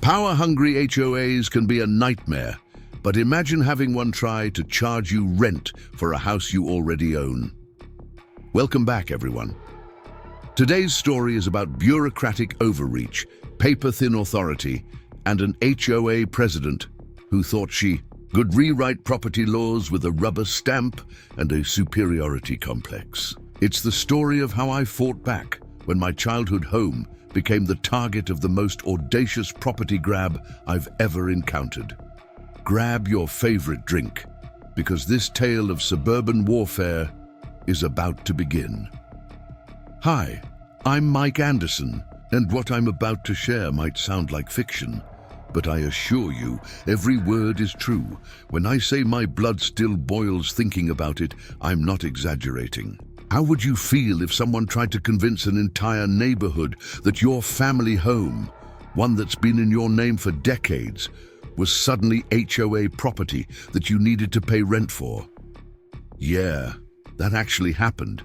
Power-hungry HOAs can be a nightmare, but imagine having one try to charge you rent for a house you already own. Welcome back, everyone. Today's story is about bureaucratic overreach, paper-thin authority, and an HOA president who thought she could rewrite property laws with a rubber stamp and a superiority complex. It's the story of how I fought back when my childhood home became the target of the most audacious property grab I've ever encountered. Grab your favorite drink, because this tale of suburban warfare is about to begin. Hi, I'm Mike Anderson, and what I'm about to share might sound like fiction, but I assure you, every word is true. When I say my blood still boils thinking about it, I'm not exaggerating. How would you feel if someone tried to convince an entire neighborhood that your family home, one that's been in your name for decades, was suddenly HOA property that you needed to pay rent for? Yeah, that actually happened.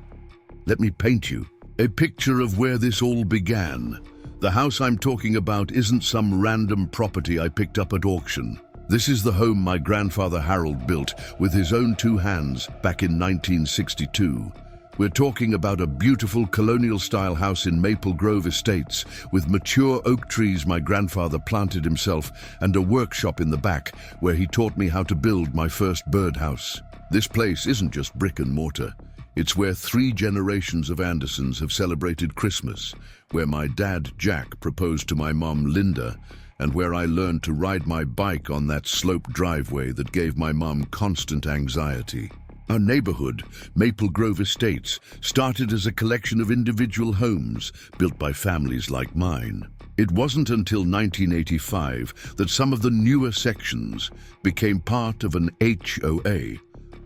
Let me paint you a picture of where this all began. The house I'm talking about isn't some random property I picked up at auction. This is the home my grandfather Harold built with his own two hands back in 1962. We're talking about a beautiful colonial-style house in Maple Grove Estates with mature oak trees my grandfather planted himself and a workshop in the back where he taught me how to build my first birdhouse. This place isn't just brick and mortar. It's where 3 generations of Andersons have celebrated Christmas, where my dad Jack proposed to my mom Linda, and where I learned to ride my bike on that sloped driveway that gave my mom constant anxiety. Our neighborhood, Maple Grove Estates, started as a collection of individual homes built by families like mine. It wasn't until 1985 that some of the newer sections became part of an HOA.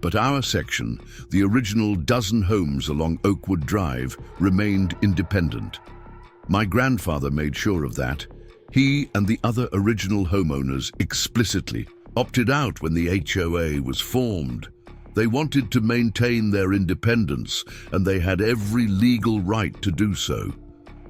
But our section, the original dozen homes along Oakwood Drive, remained independent. My grandfather made sure of that. He and the other original homeowners explicitly opted out when the HOA was formed. They wanted to maintain their independence, and they had every legal right to do so.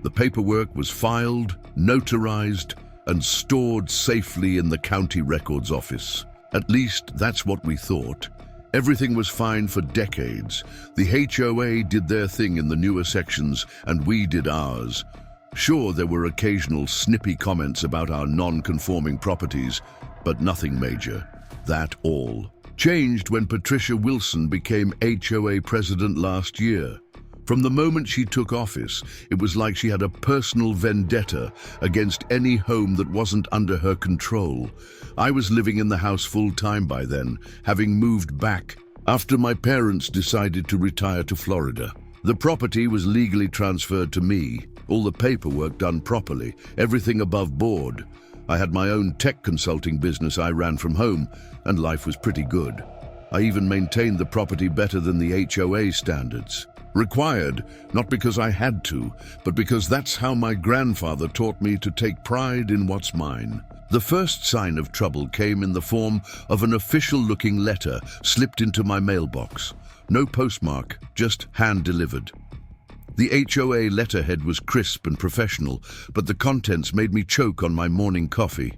The paperwork was filed, notarized, and stored safely in the county records office. At least that's what we thought. Everything was fine for decades. The HOA did their thing in the newer sections, and we did ours. Sure, there were occasional snippy comments about our non-conforming properties, but nothing major. That all changed when Patricia Wilson became HOA president last year. From the moment she took office, it was like she had a personal vendetta against any home that wasn't under her control. I was living in the house full-time by then, having moved back after my parents decided to retire to Florida. The property was legally transferred to me, all the paperwork done properly, everything above board. I had my own tech consulting business I ran from home, and life was pretty good. I even maintained the property better than the HOA standards. Required, not because I had to, but because that's how my grandfather taught me to take pride in what's mine. The first sign of trouble came in the form of an official-looking letter slipped into my mailbox. No postmark, just hand-delivered. The HOA letterhead was crisp and professional, but the contents made me choke on my morning coffee.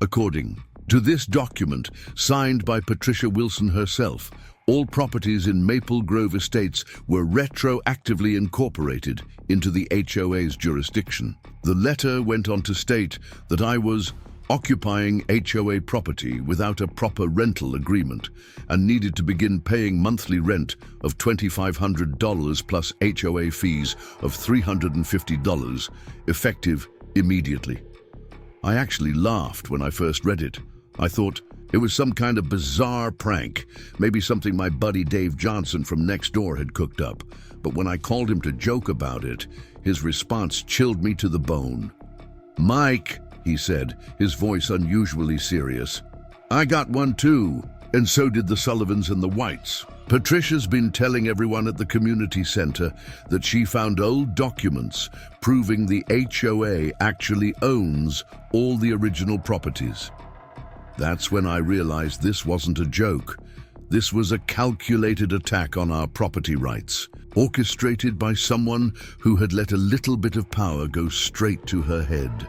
According to this document, signed by Patricia Wilson herself, all properties in Maple Grove Estates were retroactively incorporated into the HOA's jurisdiction. The letter went on to state that I was occupying HOA property without a proper rental agreement and needed to begin paying monthly rent of $2,500 plus HOA fees of $350, effective immediately. I actually laughed when I first read it. I thought it was some kind of bizarre prank, maybe something my buddy Dave Johnson from next door had cooked up. But when I called him to joke about it, his response chilled me to the bone. "Mike," he said, his voice unusually serious, "I got one too, and so did the Sullivans and the Whites." Patricia's been telling everyone at the community center that she found old documents proving the HOA actually owns all the original properties. That's when I realized this wasn't a joke. This was a calculated attack on our property rights, orchestrated by someone who had let a little bit of power go straight to her head.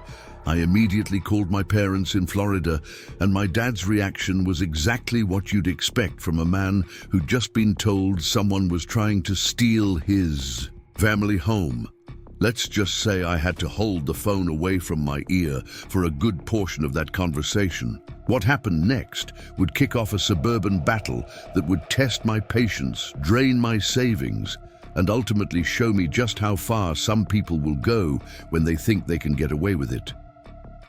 I immediately called my parents in Florida, and my dad's reaction was exactly what you'd expect from a man who'd just been told someone was trying to steal his family home. Let's just say I had to hold the phone away from my ear for a good portion of that conversation. What happened next would kick off a suburban battle that would test my patience, drain my savings, and ultimately show me just how far some people will go when they think they can get away with it.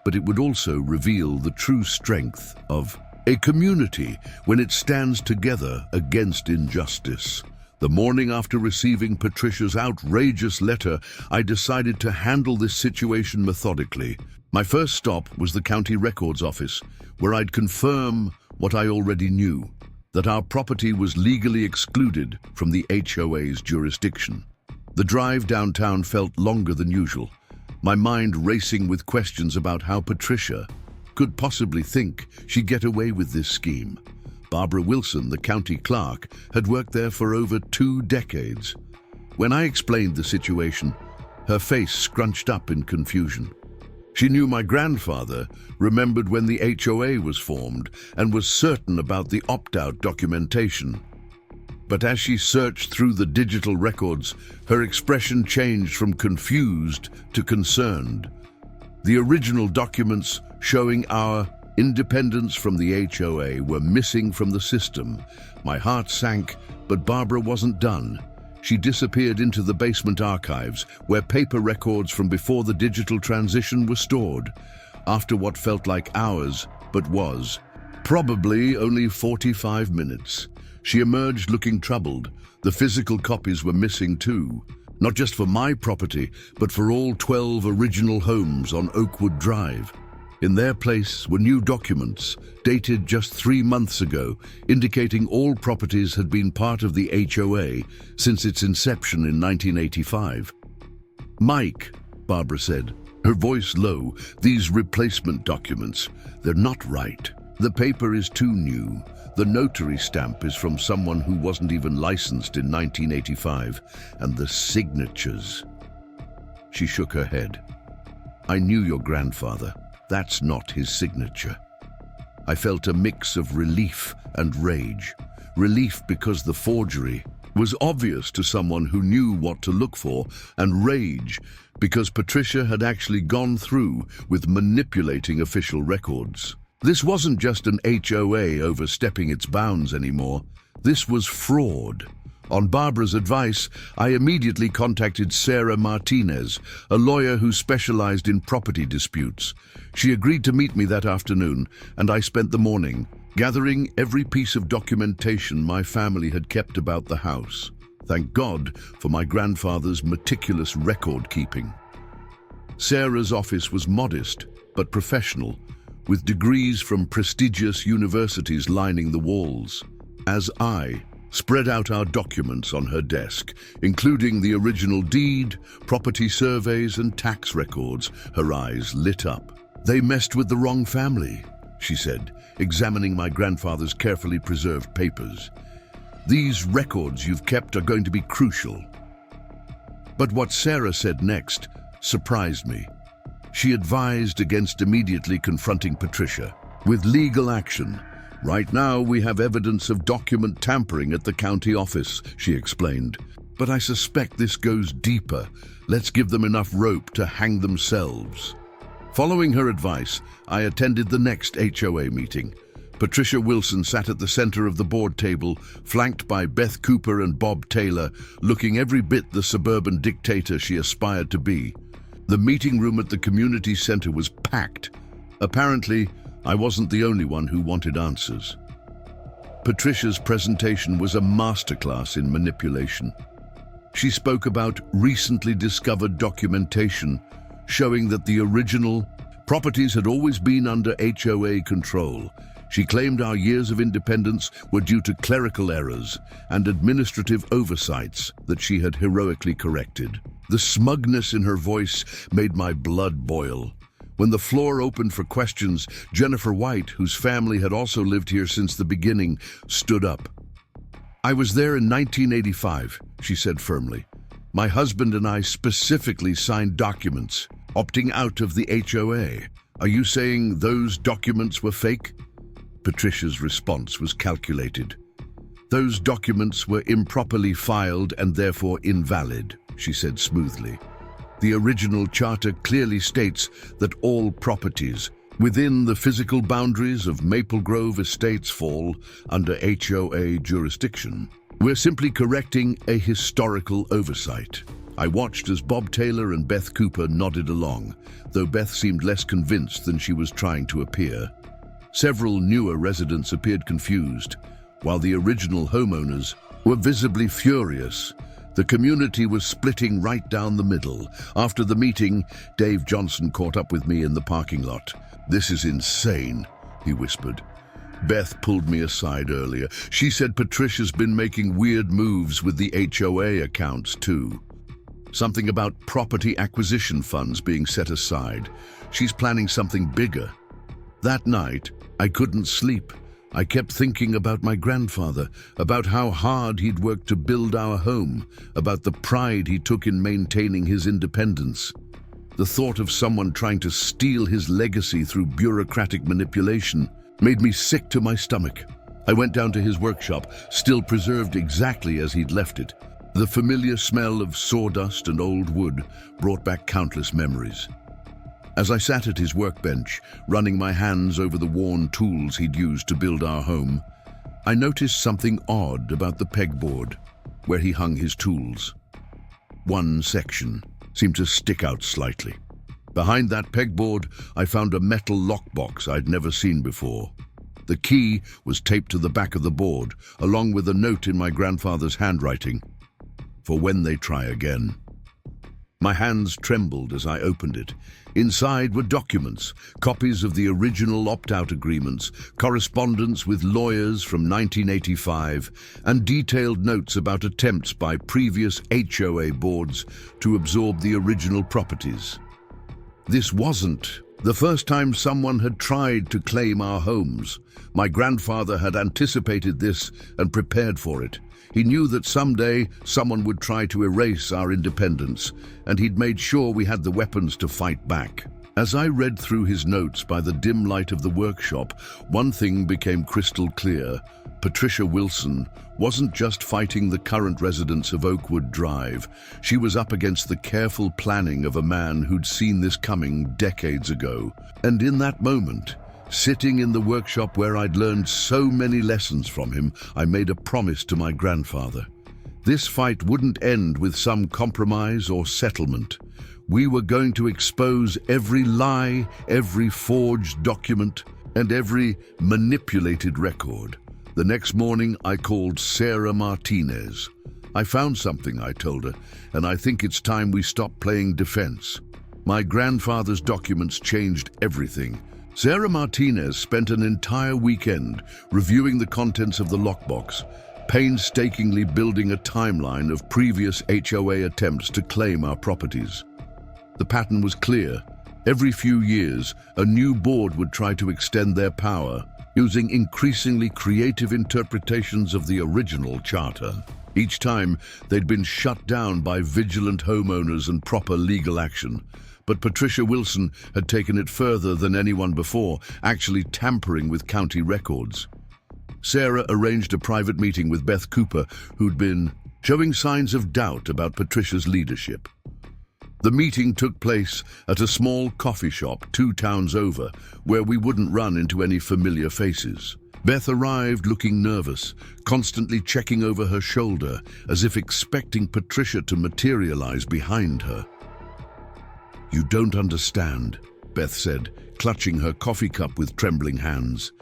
But it would also reveal the true strength of a community when it stands together against injustice. The morning after receiving Patricia's outrageous letter, I decided to handle this situation methodically. My first stop was the county records office, where I'd confirm what I already knew, that our property was legally excluded from the HOA's jurisdiction. The drive downtown felt longer than usual, my mind racing with questions about how Patricia could possibly think she'd get away with this scheme. Barbara Wilson, the county clerk, had worked there for over 2 decades. When I explained the situation, her face scrunched up in confusion. She knew my grandfather remembered when the HOA was formed and was certain about the opt-out documentation. But as she searched through the digital records, her expression changed from confused to concerned. The original documents showing our independence from the HOA were missing from the system. My heart sank, but Barbara wasn't done. She disappeared into the basement archives, where paper records from before the digital transition were stored. After what felt like hours, but was probably only 45 minutes, she emerged looking troubled. The physical copies were missing too, not just for my property, but for all 12 original homes on Oakwood Drive. In their place were new documents, dated just 3 months ago, indicating all properties had been part of the HOA since its inception in 1985. "Mike," Barbara said, her voice low, "these replacement documents, they're not right. The paper is too new. The notary stamp is from someone who wasn't even licensed in 1985, and the signatures." She shook her head. "I knew your grandfather. That's not his signature." I felt a mix of relief and rage. Relief because the forgery was obvious to someone who knew what to look for, and rage because Patricia had actually gone through with manipulating official records. This wasn't just an HOA overstepping its bounds anymore. This was fraud. On Barbara's advice, I immediately contacted Sarah Martinez, a lawyer who specialized in property disputes. She agreed to meet me that afternoon, and I spent the morning gathering every piece of documentation my family had kept about the house. Thank God for my grandfather's meticulous record-keeping. Sarah's office was modest but professional, with degrees from prestigious universities lining the walls. As I spread out our documents on her desk, including the original deed, property surveys, and tax records, her eyes lit up. "They messed with the wrong family," she said, examining my grandfather's carefully preserved papers. "These records you've kept are going to be crucial." But what Sarah said next surprised me. She advised against immediately confronting Patricia with legal action. "Right now, we have evidence of document tampering at the county office," she explained. "But I suspect this goes deeper. Let's give them enough rope to hang themselves." Following her advice, I attended the next HOA meeting. Patricia Wilson sat at the center of the board table, flanked by Beth Cooper and Bob Taylor, looking every bit the suburban dictator she aspired to be. The meeting room at the community center was packed. Apparently, I wasn't the only one who wanted answers. Patricia's presentation was a masterclass in manipulation. She spoke about recently discovered documentation showing that the original properties had always been under HOA control. She claimed our years of independence were due to clerical errors and administrative oversights that she had heroically corrected. The smugness in her voice made my blood boil. When the floor opened for questions, Jennifer White, whose family had also lived here since the beginning, stood up. "I was there in 1985, she said firmly. "My husband and I specifically signed documents opting out of the HOA. Are you saying those documents were fake? Patricia's response was calculated. Those documents were improperly filed and therefore invalid, she said smoothly. The original charter clearly states that all properties within the physical boundaries of Maple Grove Estates fall under HOA jurisdiction. We're simply correcting a historical oversight. I watched as Bob Taylor and Beth Cooper nodded along, though Beth seemed less convinced than she was trying to appear. Several newer residents appeared confused, while the original homeowners were visibly furious. The community was splitting right down the middle. After the meeting, Dave Johnson caught up with me in the parking lot. "This is insane," he whispered. Beth pulled me aside earlier. She said Patricia's been making weird moves with the HOA accounts too. Something about property acquisition funds being set aside. She's planning something bigger. That night, I couldn't sleep. I kept thinking about my grandfather, about how hard he'd worked to build our home, about the pride he took in maintaining his independence. The thought of someone trying to steal his legacy through bureaucratic manipulation made me sick to my stomach. I went down to his workshop, still preserved exactly as he'd left it. The familiar smell of sawdust and old wood brought back countless memories. As I sat at his workbench, running my hands over the worn tools he'd used to build our home, I noticed something odd about the pegboard where he hung his tools. One section seemed to stick out slightly. Behind that pegboard, I found a metal lockbox I'd never seen before. The key was taped to the back of the board, along with a note in my grandfather's handwriting, "For when they try again." My hands trembled as I opened it. Inside were documents, copies of the original opt-out agreements, correspondence with lawyers from 1985, and detailed notes about attempts by previous HOA boards to absorb the original properties. This wasn't the first time someone had tried to claim our homes. My grandfather had anticipated this and prepared for it. He knew that someday someone would try to erase our independence, and he'd made sure we had the weapons to fight back. As I read through his notes by the dim light of the workshop, one thing became crystal clear. Patricia Wilson wasn't just fighting the current residents of Oakwood Drive. She was up against the careful planning of a man who'd seen this coming decades ago. And in that moment, sitting in the workshop where I'd learned so many lessons from him, I made a promise to my grandfather. This fight wouldn't end with some compromise or settlement. We were going to expose every lie, every forged document, and every manipulated record. The next morning, I called Sarah Martinez. "I found something," I told her, "and I think it's time we stop playing defense." My grandfather's documents changed everything. Sarah Martinez spent an entire weekend reviewing the contents of the lockbox, painstakingly building a timeline of previous HOA attempts to claim our properties. The pattern was clear. Every few years, a new board would try to extend their power, using increasingly creative interpretations of the original charter. Each time, they'd been shut down by vigilant homeowners and proper legal action. But Patricia Wilson had taken it further than anyone before, actually tampering with county records. Sarah arranged a private meeting with Beth Cooper, who'd been showing signs of doubt about Patricia's leadership. The meeting took place at a small coffee shop 2 towns over, where we wouldn't run into any familiar faces. Beth arrived looking nervous, constantly checking over her shoulder, as if expecting Patricia to materialize behind her. "You don't understand," Beth said, clutching her coffee cup with trembling hands.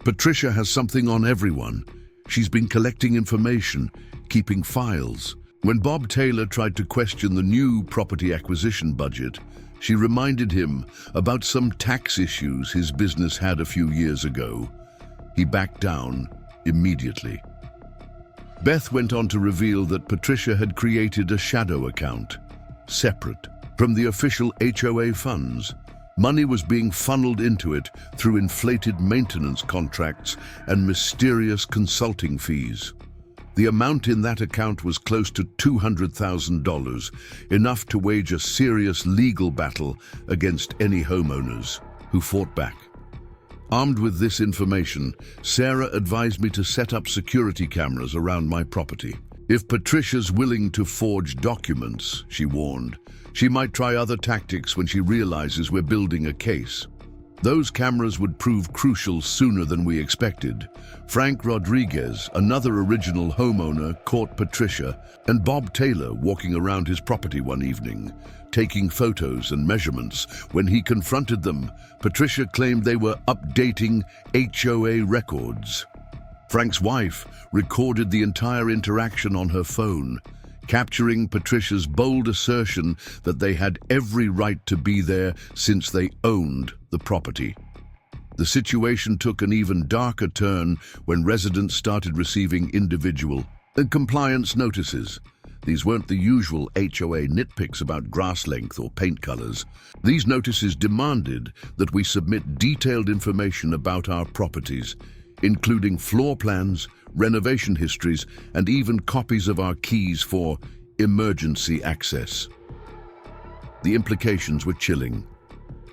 "Patricia has something on everyone. She's been collecting information, keeping files. When Bob Taylor tried to question the new property acquisition budget, she reminded him about some tax issues his business had a few years ago. He backed down immediately." Beth went on to reveal that Patricia had created a shadow account, separate from the official HOA funds. Money was being funneled into it through inflated maintenance contracts and mysterious consulting fees. The amount in that account was close to $200,000, enough to wage a serious legal battle against any homeowners who fought back. Armed with this information, Sarah advised me to set up security cameras around my property. If Patricia's willing to forge documents, she warned, she might try other tactics when she realizes we're building a case. Those cameras would prove crucial sooner than we expected. Frank Rodriguez, another original homeowner, caught Patricia and Bob Taylor walking around his property one evening, taking photos and measurements. When he confronted them, Patricia claimed they were updating HOA records. Frank's wife recorded the entire interaction on her phone, capturing Patricia's bold assertion that they had every right to be there since they owned the property. The situation took an even darker turn when residents started receiving individual compliance notices. These weren't the usual HOA nitpicks about grass length or paint colors. These notices demanded that we submit detailed information about our properties, including floor plans, renovation histories, and even copies of our keys for emergency access. The implications were chilling.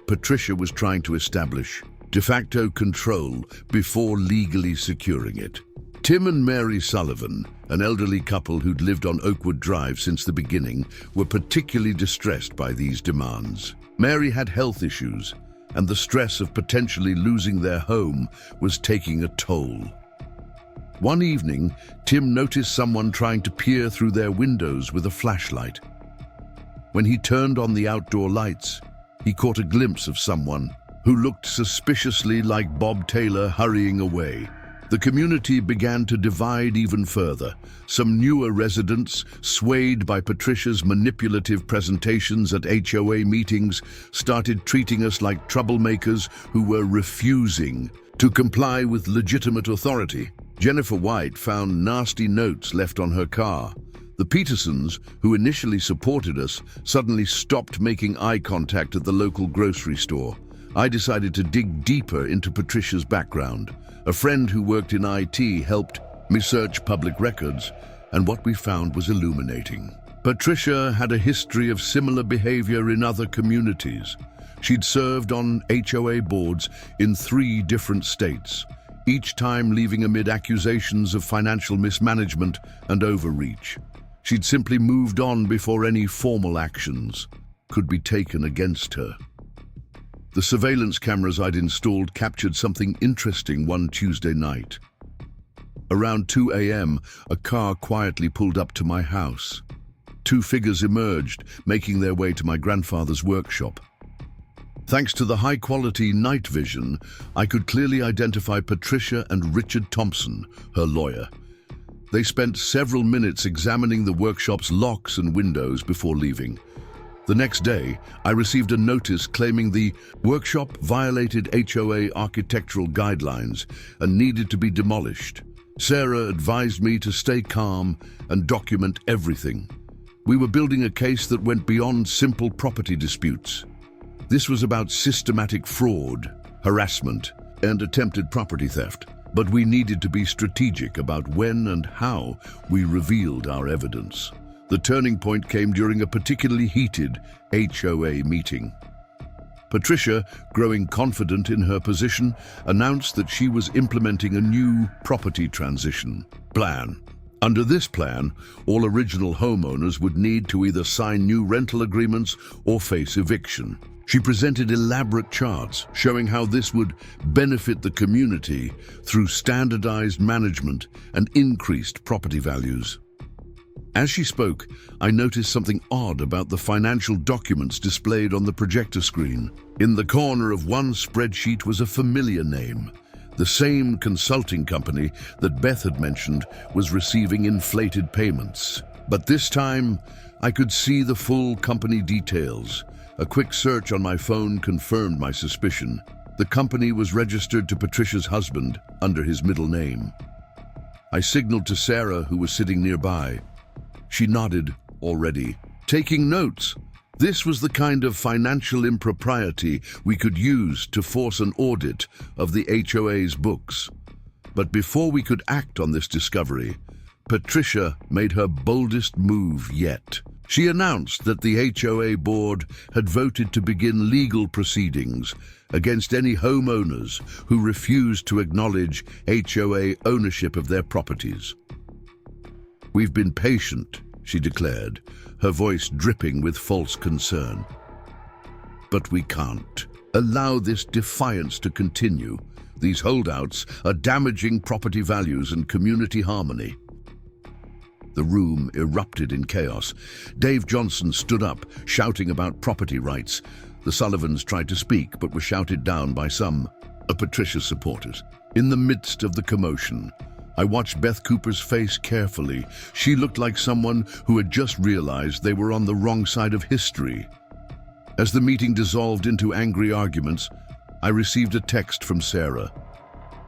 Patricia was trying to establish de facto control before legally securing it. Tim and Mary Sullivan, an elderly couple who'd lived on Oakwood Drive since the beginning, were particularly distressed by these demands. Mary had health issues, and the stress of potentially losing their home was taking a toll. One evening, Tim noticed someone trying to peer through their windows with a flashlight. When he turned on the outdoor lights, he caught a glimpse of someone who looked suspiciously like Bob Taylor hurrying away. The community began to divide even further. Some newer residents, swayed by Patricia's manipulative presentations at HOA meetings, started treating us like troublemakers who were refusing to comply with legitimate authority. Jennifer White found nasty notes left on her car. The Petersons, who initially supported us, suddenly stopped making eye contact at the local grocery store. I decided to dig deeper into Patricia's background. A friend who worked in IT helped me search public records, and what we found was illuminating. Patricia had a history of similar behavior in other communities. She'd served on HOA boards in 3 different states, each time leaving amid accusations of financial mismanagement and overreach. She'd simply moved on before any formal actions could be taken against her. The surveillance cameras I'd installed captured something interesting one Tuesday night. Around 2 a.m., a car quietly pulled up to my house. 2 figures emerged, making their way to my grandfather's workshop. Thanks to the high-quality night vision, I could clearly identify Patricia and Richard Thompson, her lawyer. They spent several minutes examining the workshop's locks and windows before leaving. The next day, I received a notice claiming the workshop violated HOA architectural guidelines and needed to be demolished. Sarah advised me to stay calm and document everything. We were building a case that went beyond simple property disputes. This was about systematic fraud, harassment, and attempted property theft. But we needed to be strategic about when and how we revealed our evidence. The turning point came during a particularly heated HOA meeting. Patricia, growing confident in her position, announced that she was implementing a new property transition plan. Under this plan, all original homeowners would need to either sign new rental agreements or face eviction. She presented elaborate charts showing how this would benefit the community through standardized management and increased property values. As she spoke, I noticed something odd about the financial documents displayed on the projector screen. In the corner of one spreadsheet was a familiar name. The same consulting company that Beth had mentioned was receiving inflated payments. But this time, I could see the full company details. A quick search on my phone confirmed my suspicion. The company was registered to Patricia's husband under his middle name. I signaled to Sarah, who was sitting nearby. She nodded, already taking notes. This was the kind of financial impropriety we could use to force an audit of the HOA's books. But before we could act on this discovery, Patricia made her boldest move yet. She announced that the HOA board had voted to begin legal proceedings against any homeowners who refused to acknowledge HOA ownership of their properties. "We've been patient," she declared, her voice dripping with false concern. "But we can't allow this defiance to continue. These holdouts are damaging property values and community harmony." The room erupted in chaos. Dave Johnson stood up, shouting about property rights. The Sullivans tried to speak, but were shouted down by some of Patricia's supporters. In the midst of the commotion, I watched Beth Cooper's face carefully. She looked like someone who had just realized they were on the wrong side of history. As the meeting dissolved into angry arguments, I received a text from Sarah.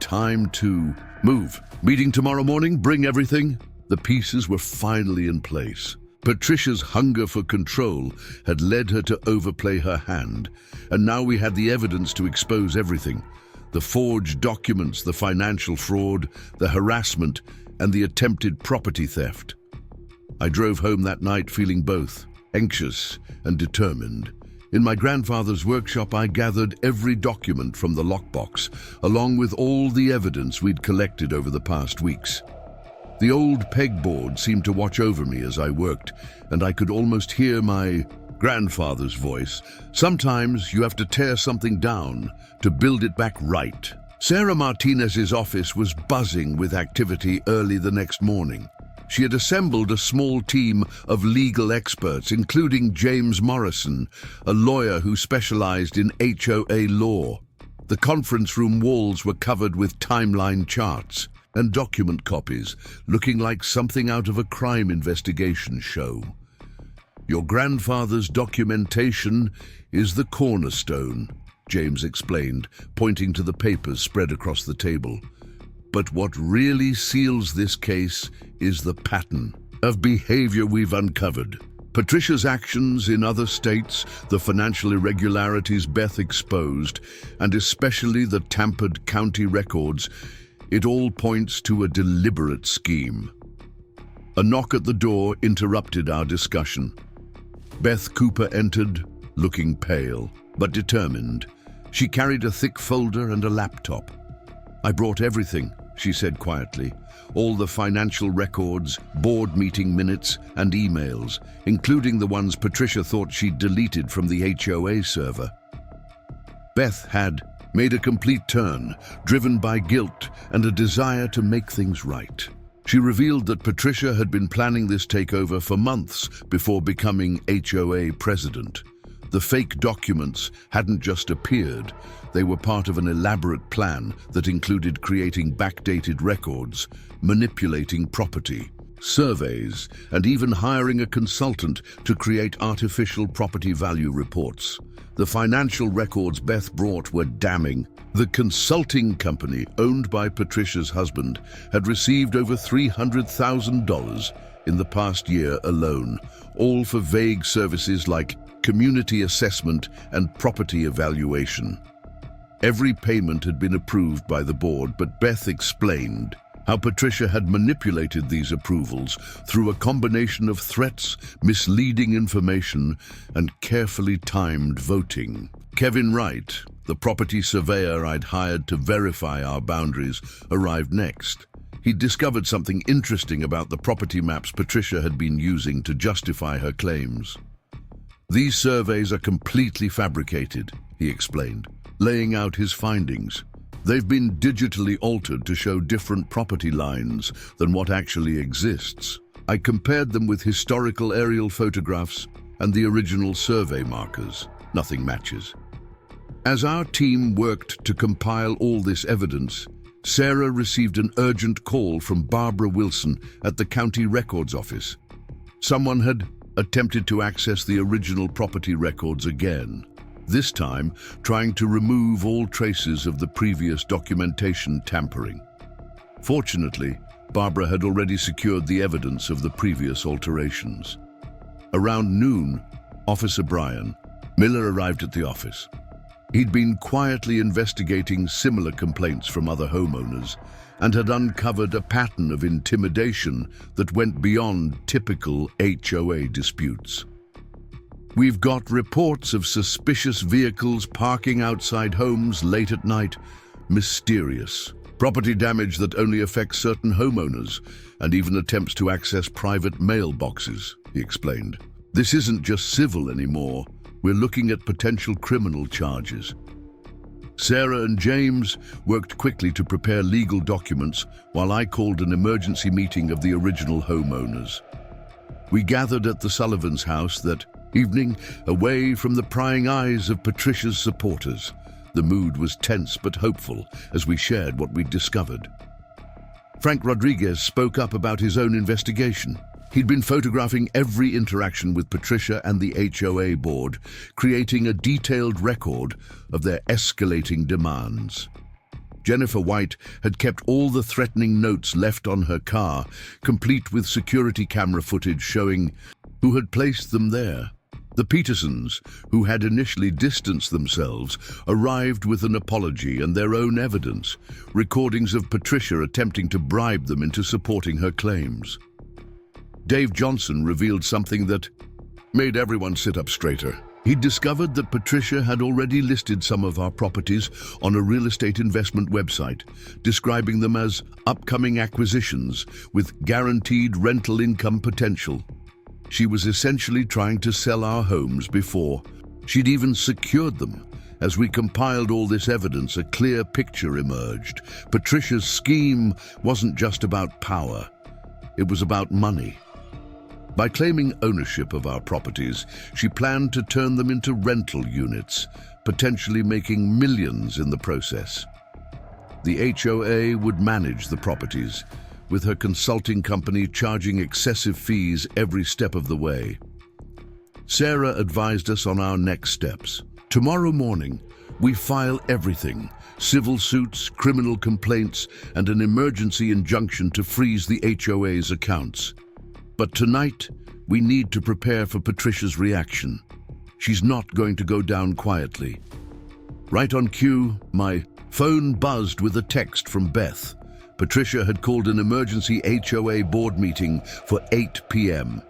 "Time to move. Meeting tomorrow morning, bring everything." The pieces were finally in place. Patricia's hunger for control had led her to overplay her hand, and now we had the evidence to expose everything. The forged documents, the financial fraud, the harassment, and the attempted property theft. I drove home that night feeling both anxious and determined. In my grandfather's workshop, I gathered every document from the lockbox, along with all the evidence we'd collected over the past weeks. The old pegboard seemed to watch over me as I worked, and I could almost hear my grandfather's voice. "Sometimes you have to tear something down to build it back right." Sarah Martinez's office was buzzing with activity early the next morning. She had assembled a small team of legal experts, including James Morrison, a lawyer who specialized in HOA law. The conference room walls were covered with timeline charts and document copies, looking like something out of a crime investigation show. "Your grandfather's documentation is the cornerstone," James explained, pointing to the papers spread across the table. "But what really seals this case is the pattern of behavior we've uncovered. Patricia's actions in other states, the financial irregularities Beth exposed, and especially the tampered county records, it all points to a deliberate scheme." A knock at the door interrupted our discussion. Beth Cooper entered, looking pale, but determined. She carried a thick folder and a laptop. "I brought everything," she said quietly. "All the financial records, board meeting minutes, and emails, including the ones Patricia thought she'd deleted from the HOA server." Beth had made a complete turn, driven by guilt and a desire to make things right. She revealed that Patricia had been planning this takeover for months before becoming HOA president. The fake documents hadn't just appeared, they were part of an elaborate plan that included creating backdated records, manipulating property, surveys, and even hiring a consultant to create artificial property value reports. The financial records Beth brought were damning. The consulting company, owned by Patricia's husband, had received over $300,000 in the past year alone, all for vague services like community assessment and property evaluation. Every payment had been approved by the board, but Beth explained how Patricia had manipulated these approvals through a combination of threats, misleading information, and carefully timed voting. Kevin Wright, the property surveyor I'd hired to verify our boundaries, arrived next. He'd discovered something interesting about the property maps Patricia had been using to justify her claims. "These surveys are completely fabricated," he explained, laying out his findings. "They've been digitally altered to show different property lines than what actually exists. I compared them with historical aerial photographs and the original survey markers. Nothing matches." As our team worked to compile all this evidence, Sarah received an urgent call from Barbara Wilson at the county records office. Someone had attempted to access the original property records again, this time trying to remove all traces of the previous documentation tampering. Fortunately, Barbara had already secured the evidence of the previous alterations. Around noon, Officer Brian Miller arrived at the office. He'd been quietly investigating similar complaints from other homeowners, and had uncovered a pattern of intimidation that went beyond typical HOA disputes. We've got reports of suspicious vehicles parking outside homes late at night, mysterious. Property damage that only affects certain homeowners, and even attempts to access private mailboxes, he explained. This isn't just civil anymore. We're looking at potential criminal charges. Sarah and James worked quickly to prepare legal documents while I called an emergency meeting of the original homeowners. We gathered at the Sullivans' house that evening, away from the prying eyes of Patricia's supporters. The mood was tense but hopeful as we shared what we'd discovered. Frank Rodriguez spoke up about his own investigation. He'd been photographing every interaction with Patricia and the HOA board, creating a detailed record of their escalating demands. Jennifer White had kept all the threatening notes left on her car, complete with security camera footage showing who had placed them there. The Petersons, who had initially distanced themselves, arrived with an apology and their own evidence, recordings of Patricia attempting to bribe them into supporting her claims. Dave Johnson revealed something that made everyone sit up straighter. He'd discovered that Patricia had already listed some of our properties on a real estate investment website, describing them as upcoming acquisitions with guaranteed rental income potential. She was essentially trying to sell our homes before she'd even secured them. As we compiled all this evidence, a clear picture emerged. Patricia's scheme wasn't just about power, it was about money. By claiming ownership of our properties, she planned to turn them into rental units, potentially making millions in the process. The HOA would manage the properties, with her consulting company charging excessive fees every step of the way. Sarah advised us on our next steps. Tomorrow morning, we file everything: civil suits, criminal complaints, and an emergency injunction to freeze the HOA's accounts. But tonight, we need to prepare for Patricia's reaction. She's not going to go down quietly. Right on cue, my phone buzzed with a text from Beth. Patricia had called an emergency HOA board meeting for 8 p.m.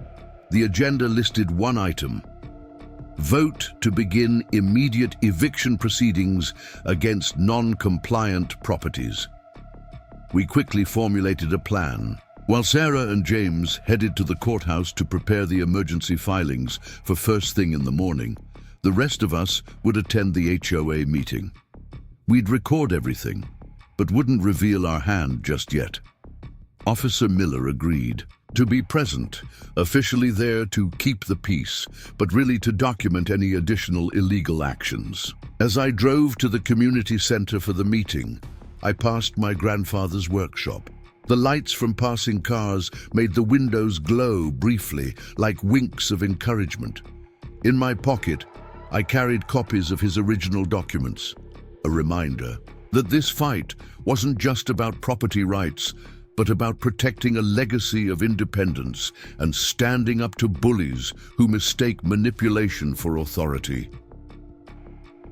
The agenda listed one item: vote to begin immediate eviction proceedings against non-compliant properties. We quickly formulated a plan. While Sarah and James headed to the courthouse to prepare the emergency filings for first thing in the morning, the rest of us would attend the HOA meeting. We'd record everything, but wouldn't reveal our hand just yet. Officer Miller agreed to be present, officially there to keep the peace, but really to document any additional illegal actions. As I drove to the community center for the meeting, I passed my grandfather's workshop. The lights from passing cars made the windows glow briefly, like winks of encouragement. In my pocket, I carried copies of his original documents, a reminder that this fight wasn't just about property rights, but about protecting a legacy of independence and standing up to bullies who mistake manipulation for authority.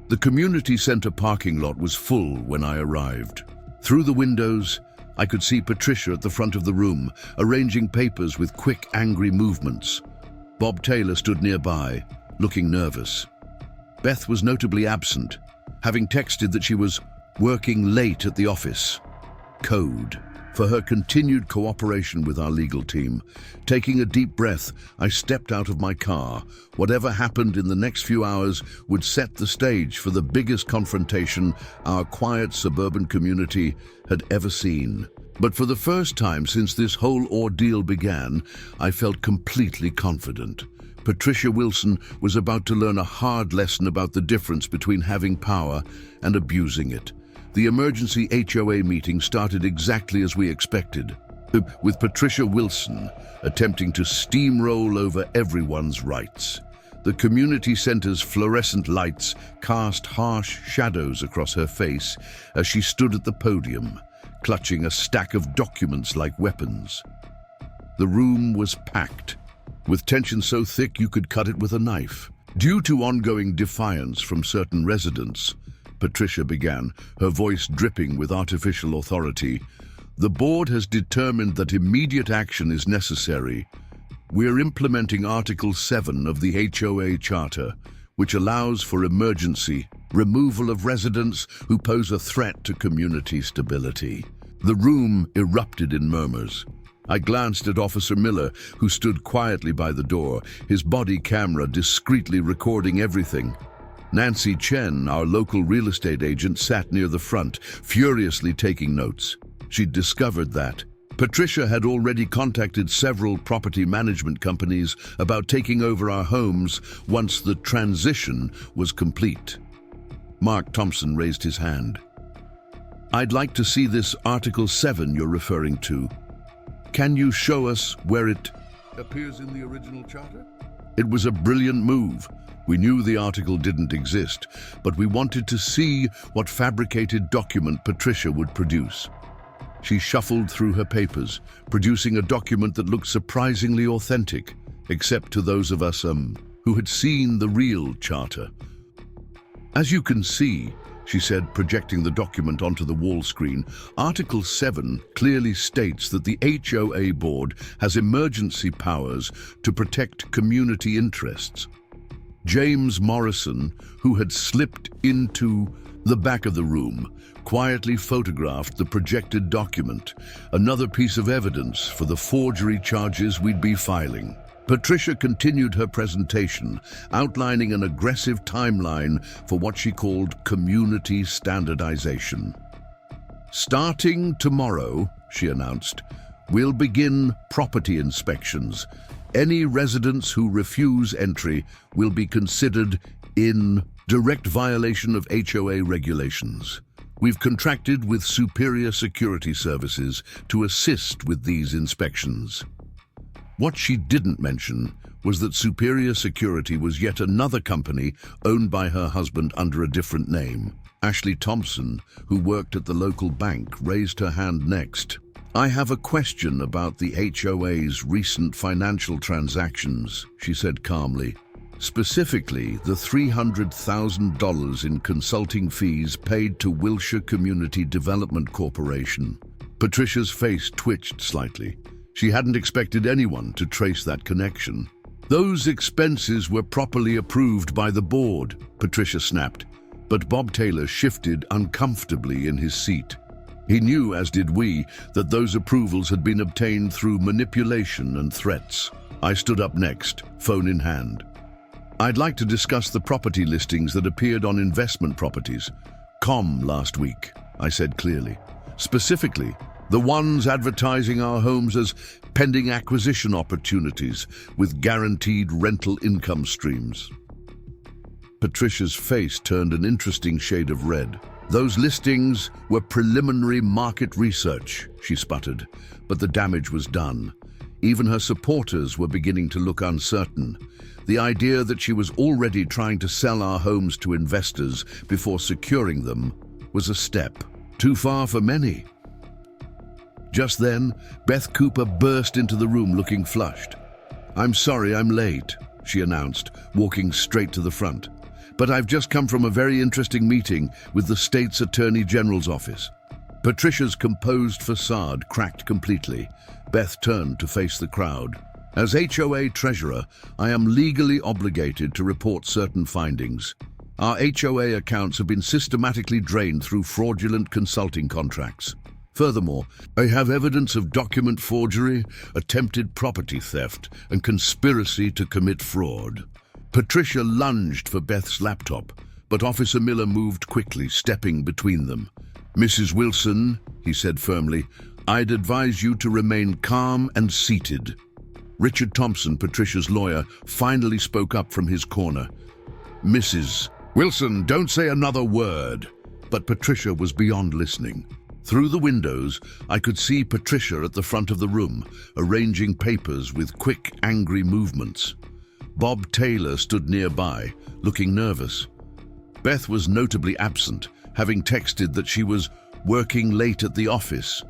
The community center parking lot was full when I arrived. Through the windows, I could see Patricia at the front of the room, arranging papers with quick, angry movements. Bob Taylor stood nearby, looking nervous. Beth was notably absent, having texted that she was working late at the office. Code for her continued cooperation with our legal team. Taking a deep breath, I stepped out of my car. Whatever happened in the next few hours would set the stage for the biggest confrontation our quiet suburban community had ever seen. But for the first time since this whole ordeal began, I felt completely confident. Patricia Wilson was about to learn a hard lesson about the difference between having power and abusing it. The emergency HOA meeting started exactly as we expected, with Patricia Wilson attempting to steamroll over everyone's rights. The community center's fluorescent lights cast harsh shadows across her face as she stood at the podium, clutching a stack of documents like weapons. The room was packed, with tension so thick you could cut it with a knife. Due to ongoing defiance from certain residents, Patricia began, her voice dripping with artificial authority, The board has determined that immediate action is necessary. We're implementing Article 7 of the HOA Charter, which allows for emergency removal of residents who pose a threat to community stability. The room erupted in murmurs. I glanced at Officer Miller, who stood quietly by the door, his body camera discreetly recording everything. Nancy Chen, our local real estate agent, sat near the front, furiously taking notes. She'd discovered that Patricia had already contacted several property management companies about taking over our homes once the transition was complete. Mark Thompson raised his hand. I'd like to see this Article 7 you're referring to. Can you show us where it appears in the original charter? It was a brilliant move. We knew the article didn't exist, but we wanted to see what fabricated document Patricia would produce. She shuffled through her papers, producing a document that looked surprisingly authentic, except to those of us who had seen the real charter. As you can see, she said, projecting the document onto the wall screen, Article 7 clearly states that the HOA board has emergency powers to protect community interests. James Morrison, who had slipped into the back of the room, quietly photographed the projected document, another piece of evidence for the forgery charges we'd be filing. Patricia continued her presentation, outlining an aggressive timeline for what she called community standardization. Starting tomorrow, she announced, we'll begin property inspections. Any residents who refuse entry will be considered in direct violation of HOA regulations. We've contracted with Superior Security Services to assist with these inspections. What she didn't mention was that Superior Security was yet another company owned by her husband under a different name. Ashley Thompson, who worked at the local bank, raised her hand next. I have a question about the HOA's recent financial transactions, she said calmly. Specifically, the $300,000 in consulting fees paid to Wilshire Community Development Corporation. Patricia's face twitched slightly. She hadn't expected anyone to trace that connection. Those expenses were properly approved by the board, Patricia snapped, but Bob Taylor shifted uncomfortably in his seat. He knew, as did we, that those approvals had been obtained through manipulation and threats. I stood up next, phone in hand. I'd like to discuss the property listings that appeared on investment properties. Last week, I said clearly. Specifically, the ones advertising our homes as pending acquisition opportunities with guaranteed rental income streams. Patricia's face turned an interesting shade of red. Those listings were preliminary market research, she sputtered, but the damage was done. Even her supporters were beginning to look uncertain. The idea that she was already trying to sell our homes to investors before securing them was a step too far for many. Just then, Beth Cooper burst into the room looking flushed. "I'm sorry I'm late," she announced, walking straight to the front. "But I've just come from a very interesting meeting with the state's Attorney General's office." Patricia's composed facade cracked completely. Beth turned to face the crowd. "As HOA treasurer, I am legally obligated to report certain findings. Our HOA accounts have been systematically drained through fraudulent consulting contracts. Furthermore, I have evidence of document forgery, attempted property theft, and conspiracy to commit fraud." Patricia lunged for Beth's laptop, but Officer Miller moved quickly, stepping between them. "Mrs. Wilson," he said firmly, "I'd advise you to remain calm and seated." Richard Thompson, Patricia's lawyer, finally spoke up from his corner. "Mrs. Wilson, don't say another word." But Patricia was beyond listening. Through the windows, I could see Patricia at the front of the room, arranging papers with quick, angry movements. Bob Taylor stood nearby, looking nervous. Beth was notably absent, having texted that she was working late at the office,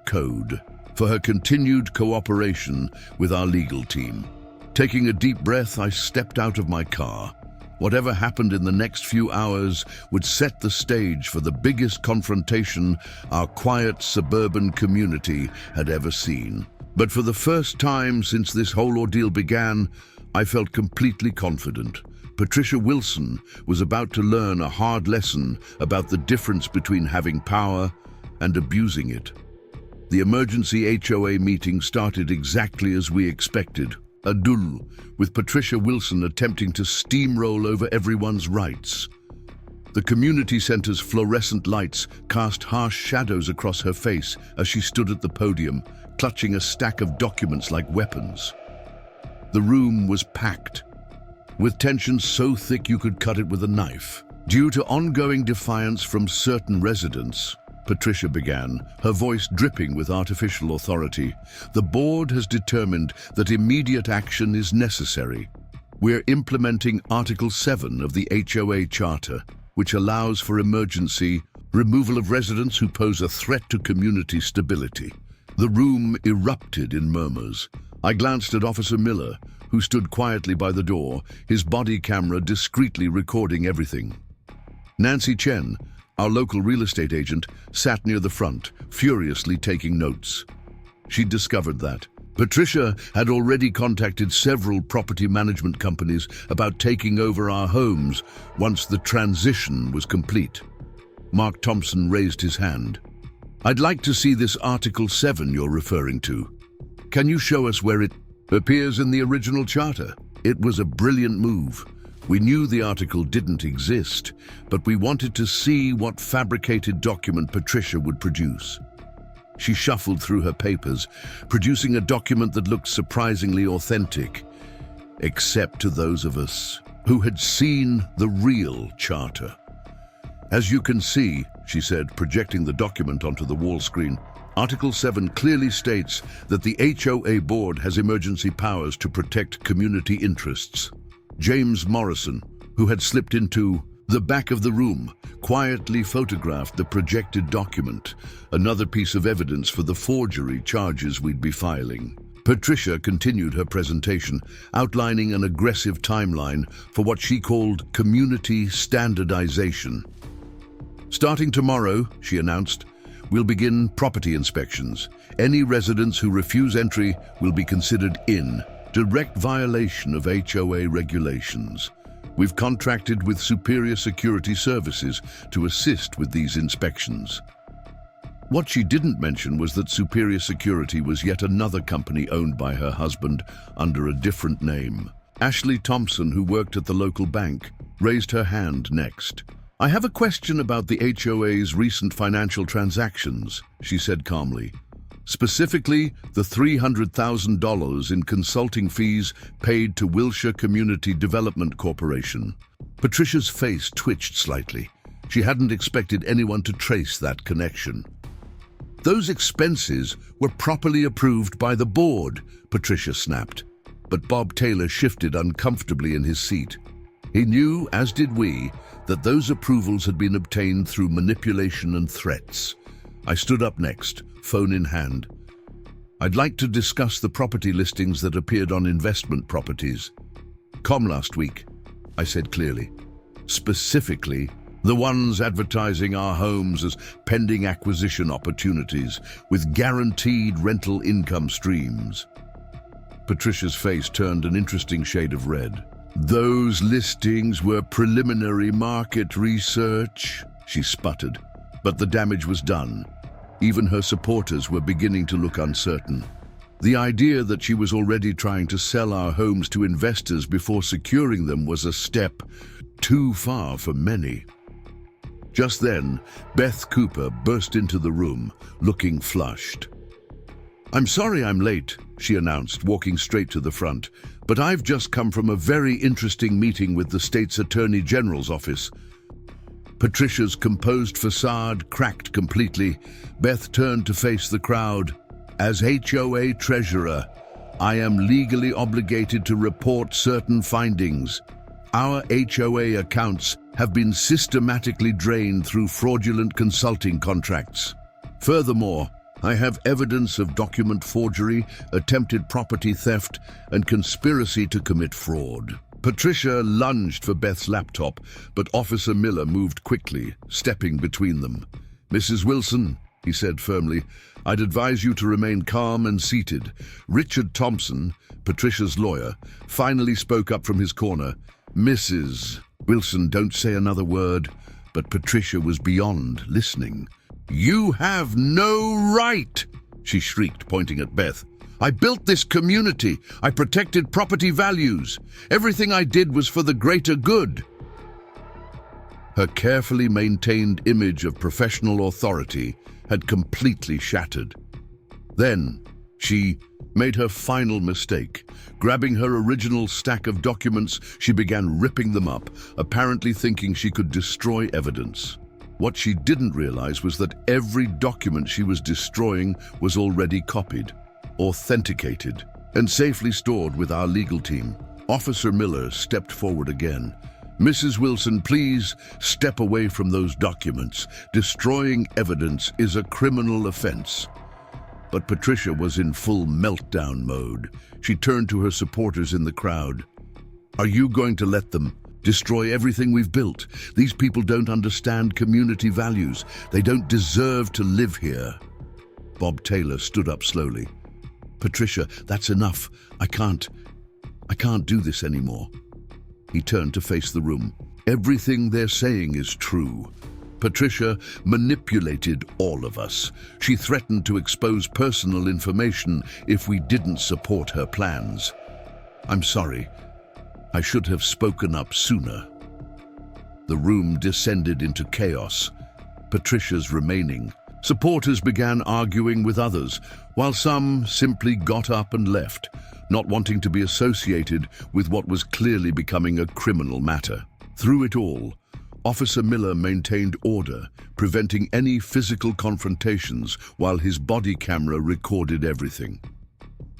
code, for her continued cooperation with our legal team. Taking a deep breath, I stepped out of my car. Whatever happened in the next few hours would set the stage for the biggest confrontation our quiet suburban community had ever seen. But for the first time since this whole ordeal began, I felt completely confident. Patricia Wilson was about to learn a hard lesson about the difference between having power and abusing it. The emergency HOA meeting started exactly as we expected. A duel, with Patricia Wilson attempting to steamroll over everyone's rights. The community center's fluorescent lights cast harsh shadows across her face as she stood at the podium, clutching a stack of documents like weapons. The room was packed, with tension so thick you could cut it with a knife. Due to ongoing defiance from certain residents, Patricia began, her voice dripping with artificial authority. The board has determined that immediate action is necessary. We're implementing Article 7 of the HOA Charter, which allows for emergency removal of residents who pose a threat to community stability. The room erupted in murmurs. I glanced at Officer Miller, who stood quietly by the door, his body camera discreetly recording everything. Nancy Chen, our local real estate agent, sat near the front, furiously taking notes. She'd discovered that Patricia had already contacted several property management companies about taking over our homes once the transition was complete. Mark Thompson raised his hand. I'd like to see this Article 7 you're referring to. Can you show us where it appears in the original charter? It was a brilliant move. We knew the article didn't exist, but we wanted to see what fabricated document Patricia would produce. She shuffled through her papers, producing a document that looked surprisingly authentic, except to those of us who had seen the real charter. As you can see, she said, projecting the document onto the wall screen, Article 7 clearly states that the HOA board has emergency powers to protect community interests. James Morrison, who had slipped into the back of the room, quietly photographed the projected document, another piece of evidence for the forgery charges we'd be filing. Patricia continued her presentation, outlining an aggressive timeline for what she called community standardization. Starting tomorrow, she announced, we'll begin property inspections. Any residents who refuse entry will be considered in direct violation of HOA regulations. We've contracted with Superior Security Services to assist with these inspections. What she didn't mention was that Superior Security was yet another company owned by her husband under a different name. Ashley Thompson, who worked at the local bank, raised her hand next. I have a question about the HOA's recent financial transactions, she said calmly. Specifically, the $300,000 in consulting fees paid to Wilshire Community Development Corporation. Patricia's face twitched slightly. She hadn't expected anyone to trace that connection. Those expenses were properly approved by the board, Patricia snapped. But Bob Taylor shifted uncomfortably in his seat. He knew, as did we, that those approvals had been obtained through manipulation and threats. I stood up next, phone in hand. I'd like to discuss the property listings that appeared on investment properties. Last week, I said clearly. Specifically, the ones advertising our homes as pending acquisition opportunities with guaranteed rental income streams. Patricia's face turned an interesting shade of red. Those listings were preliminary market research, she sputtered. But the damage was done. Even her supporters were beginning to look uncertain. The idea that she was already trying to sell our homes to investors before securing them was a step too far for many. Just then, Beth Cooper burst into the room, looking flushed. I'm sorry I'm late, she announced, walking straight to the front, but I've just come from a very interesting meeting with the state's Attorney General's office. Patricia's composed facade cracked completely. Beth turned to face the crowd. As HOA treasurer, I am legally obligated to report certain findings. Our HOA accounts have been systematically drained through fraudulent consulting contracts. Furthermore, I have evidence of document forgery, attempted property theft, and conspiracy to commit fraud. Patricia lunged for Beth's laptop, but Officer Miller moved quickly, stepping between them. "Mrs. Wilson," he said firmly, "I'd advise you to remain calm and seated." Richard Thompson, Patricia's lawyer, finally spoke up from his corner. "Mrs. Wilson, don't say another word." But Patricia was beyond listening. "You have no right!" she shrieked, pointing at Beth. "I built this community. I protected property values. Everything I did was for the greater good." Her carefully maintained image of professional authority had completely shattered. Then she made her final mistake. Grabbing her original stack of documents, she began ripping them up, apparently thinking she could destroy evidence. What she didn't realize was that every document she was destroying was already copied, authenticated, and safely stored with our legal team. Officer Miller stepped forward again. "Mrs. Wilson, please step away from those documents. Destroying evidence is a criminal offense." But Patricia was in full meltdown mode. She turned to her supporters in the crowd. "Are you going to let them destroy everything we've built? These people don't understand community values. They don't deserve to live here." Bob Taylor stood up slowly. "Patricia, that's enough. I can't do this anymore." He turned to face the room. "Everything they're saying is true. Patricia manipulated all of us. She threatened to expose personal information if we didn't support her plans. I'm sorry. I should have spoken up sooner." The room descended into chaos. Patricia's remaining supporters began arguing with others, while some simply got up and left, not wanting to be associated with what was clearly becoming a criminal matter. Through it all, Officer Miller maintained order, preventing any physical confrontations while his body camera recorded everything.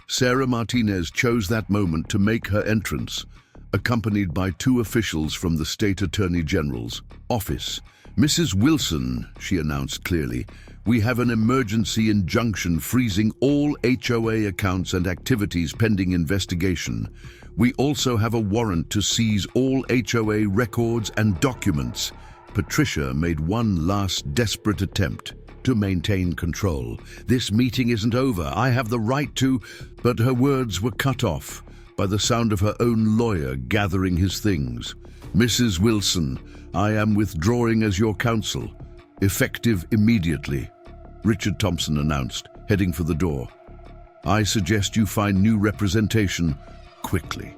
Sarah Martinez chose that moment to make her entrance, accompanied by two officials from the State Attorney General's office. "Mrs. Wilson," she announced clearly, "we have an emergency injunction freezing all HOA accounts and activities pending investigation. We also have a warrant to seize all HOA records and documents." Patricia made one last desperate attempt to maintain control. "This meeting isn't over. I have the right to..." But her words were cut off by the sound of her own lawyer gathering his things. "Mrs. Wilson, I am withdrawing as your counsel, effective immediately," Richard Thompson announced, heading for the door. "I suggest you find new representation quickly."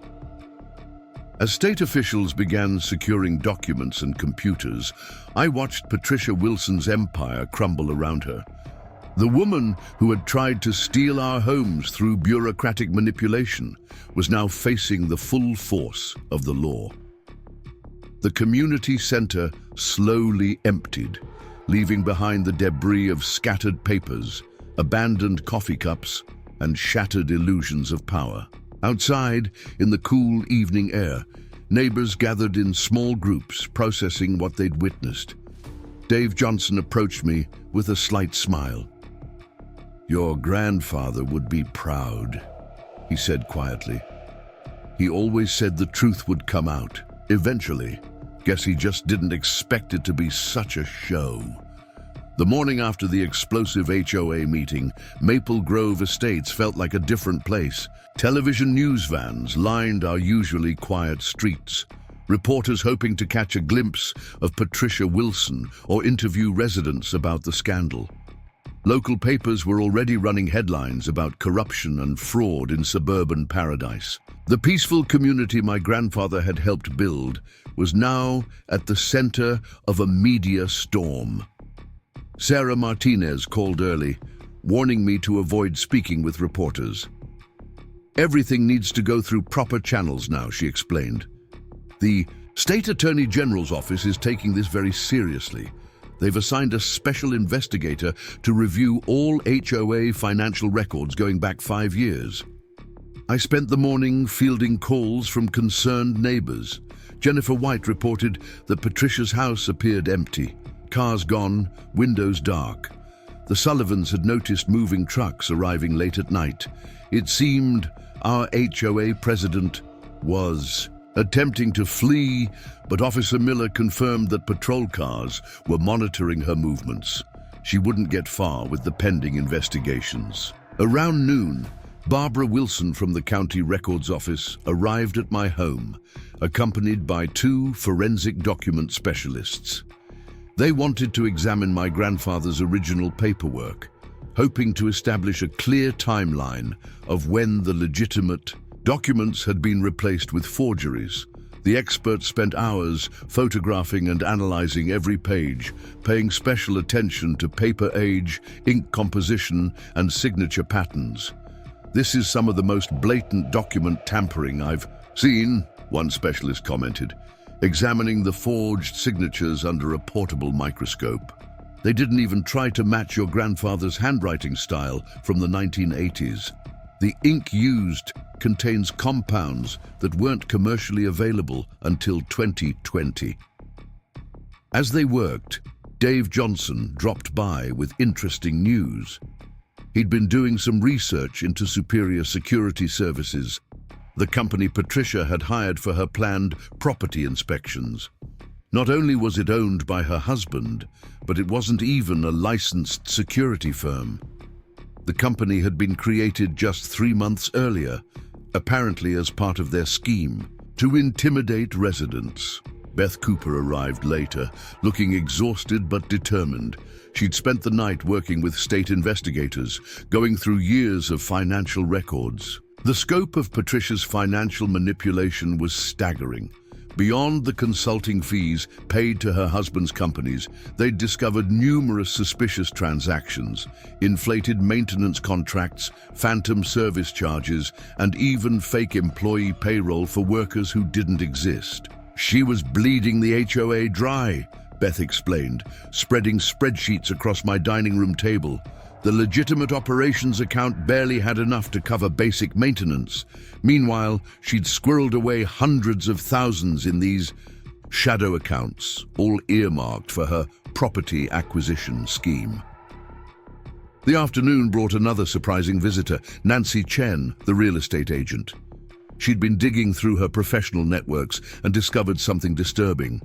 As state officials began securing documents and computers, I watched Patricia Wilson's empire crumble around her. The woman who had tried to steal our homes through bureaucratic manipulation was now facing the full force of the law. The community center slowly emptied, leaving behind the debris of scattered papers, abandoned coffee cups, and shattered illusions of power. Outside, in the cool evening air, neighbors gathered in small groups, processing what they'd witnessed. Dave Johnson approached me with a slight smile. "Your grandfather would be proud," he said quietly. "He always said the truth would come out, eventually. Guess he just didn't expect it to be such a show." The morning after the explosive HOA meeting, Maple Grove Estates felt like a different place. Television news vans lined our usually quiet streets, reporters hoping to catch a glimpse of Patricia Wilson or interview residents about the scandal. Local papers were already running headlines about corruption and fraud in suburban paradise. The peaceful community my grandfather had helped build was now at the center of a media storm. Sarah Martinez called early, warning me to avoid speaking with reporters. "Everything needs to go through proper channels now," she explained. "The State Attorney General's office is taking this very seriously. They've assigned a special investigator to review all HOA financial records going back 5 years." I spent the morning fielding calls from concerned neighbors. Jennifer White reported that Patricia's house appeared empty. Cars gone, windows dark. The Sullivans had noticed moving trucks arriving late at night. It seemed our HOA president was attempting to flee, but Officer Miller confirmed that patrol cars were monitoring her movements. She wouldn't get far with the pending investigations. Around noon, Barbara Wilson from the county records office arrived at my home, accompanied by 2 forensic document specialists. They wanted to examine my grandfather's original paperwork, hoping to establish a clear timeline of when the legitimate documents had been replaced with forgeries. The experts spent hours photographing and analyzing every page, paying special attention to paper age, ink composition, and signature patterns. "This is some of the most blatant document tampering I've seen," one specialist commented, examining the forged signatures under a portable microscope. "They didn't even try to match your grandfather's handwriting style from the 1980s. The ink used contains compounds that weren't commercially available until 2020. As they worked, Dave Johnson dropped by with interesting news. He'd been doing some research into superior security services, the company Patricia had hired for her planned property inspections. Not only was it owned by her husband, but it wasn't even a licensed security firm. The company had been created just 3 months earlier, apparently as part of their scheme to intimidate residents. Beth Cooper arrived later, looking exhausted but determined. She'd spent the night working with state investigators, going through years of financial records. The scope of Patricia's financial manipulation was staggering. Beyond the consulting fees paid to her husband's companies, they'd discovered numerous suspicious transactions, inflated maintenance contracts, phantom service charges, and even fake employee payroll for workers who didn't exist. "She was bleeding the HOA dry," Beth explained, spreading spreadsheets across my dining room table. "The legitimate operations account barely had enough to cover basic maintenance. Meanwhile, she'd squirreled away hundreds of thousands in these shadow accounts, all earmarked for her property acquisition scheme." The afternoon brought another surprising visitor, Nancy Chen, the real estate agent. She'd been digging through her professional networks and discovered something disturbing.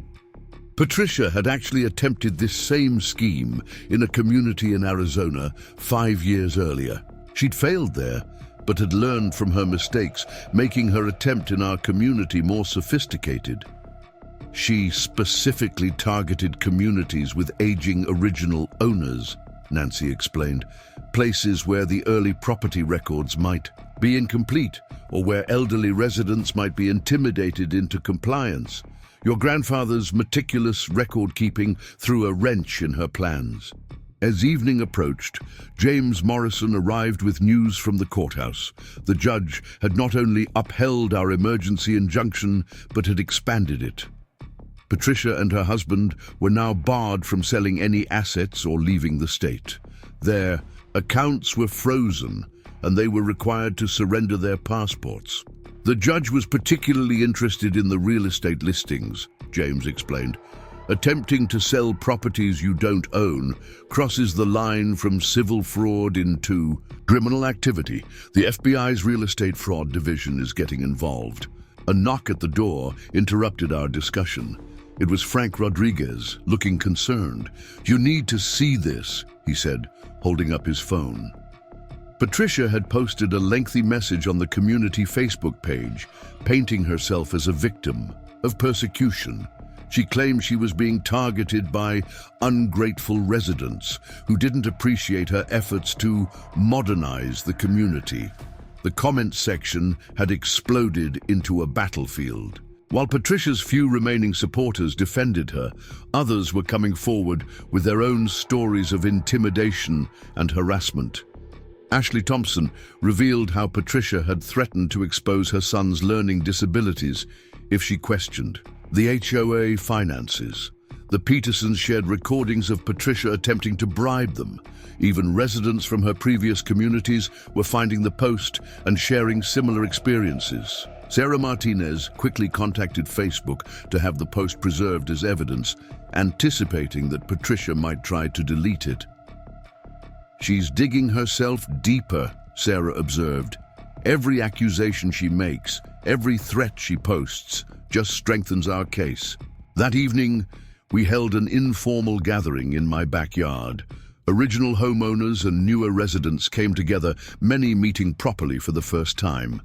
Patricia had actually attempted this same scheme in a community in Arizona 5 years earlier. She'd failed there, but had learned from her mistakes, making her attempt in our community more sophisticated. She specifically targeted communities with aging original owners, Nancy explained, places where the early property records might be incomplete or where elderly residents might be intimidated into compliance. Your grandfather's meticulous record-keeping threw a wrench in her plans. As evening approached, James Morrison arrived with news from the courthouse. The judge had not only upheld our emergency injunction, but had expanded it. Patricia and her husband were now barred from selling any assets or leaving the state. Their accounts were frozen, and they were required to surrender their passports. The judge was particularly interested in the real estate listings, James explained. Attempting to sell properties you don't own crosses the line from civil fraud into criminal activity. The FBI's real estate fraud division is getting involved. A knock at the door interrupted our discussion. It was Frank Rodriguez, looking concerned. "You need to see this," he said, holding up his phone. Patricia had posted a lengthy message on the community Facebook page, painting herself as a victim of persecution. She claimed she was being targeted by ungrateful residents who didn't appreciate her efforts to modernize the community. The comment section had exploded into a battlefield. While Patricia's few remaining supporters defended her, others were coming forward with their own stories of intimidation and harassment. Ashley Thompson revealed how Patricia had threatened to expose her son's learning disabilities if she questioned the HOA finances. The Petersons shared recordings of Patricia attempting to bribe them. Even residents from her previous communities were finding the post and sharing similar experiences. Sarah Martinez quickly contacted Facebook to have the post preserved as evidence, anticipating that Patricia might try to delete it. "She's digging herself deeper," Sarah observed. "Every accusation she makes, every threat she posts, just strengthens our case. That evening, we held an informal gathering in my backyard. Original homeowners and newer residents came together, many meeting properly for the first time.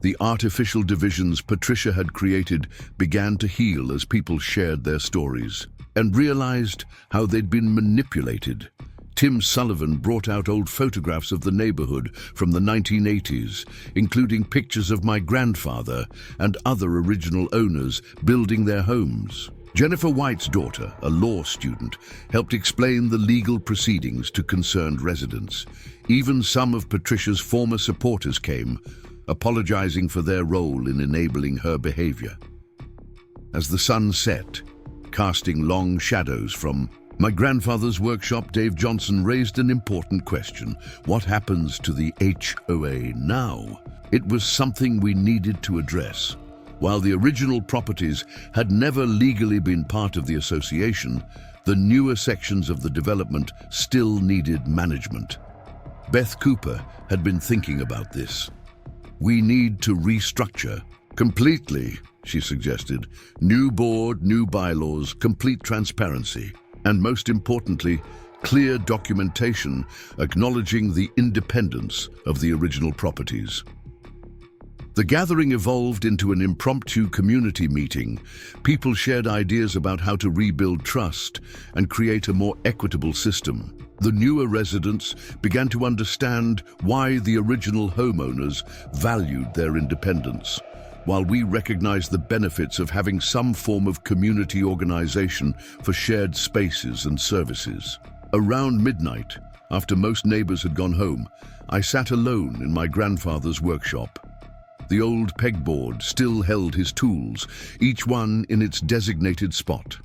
The artificial divisions Patricia had created began to heal as people shared their stories and realized how they'd been manipulated. Tim Sullivan brought out old photographs of the neighborhood from the 1980s, including pictures of my grandfather and other original owners building their homes. Jennifer White's daughter, a law student, helped explain the legal proceedings to concerned residents. Even some of Patricia's former supporters came, apologizing for their role in enabling her behavior. As the sun set, casting long shadows from my grandfather's workshop, Dave Johnson raised an important question. What happens to the HOA now? It was something we needed to address. While the original properties had never legally been part of the association, the newer sections of the development still needed management. Beth Cooper had been thinking about this. We need to restructure completely, she suggested. New board, new bylaws, complete transparency, and most importantly, clear documentation acknowledging the independence of the original properties. The gathering evolved into an impromptu community meeting. People shared ideas about how to rebuild trust and create a more equitable system. The newer residents began to understand why the original homeowners valued their independence, while we recognized the benefits of having some form of community organization for shared spaces and services. Around midnight, after most neighbors had gone home, I sat alone in my grandfather's workshop. The old pegboard still held his tools, each one in its designated spot.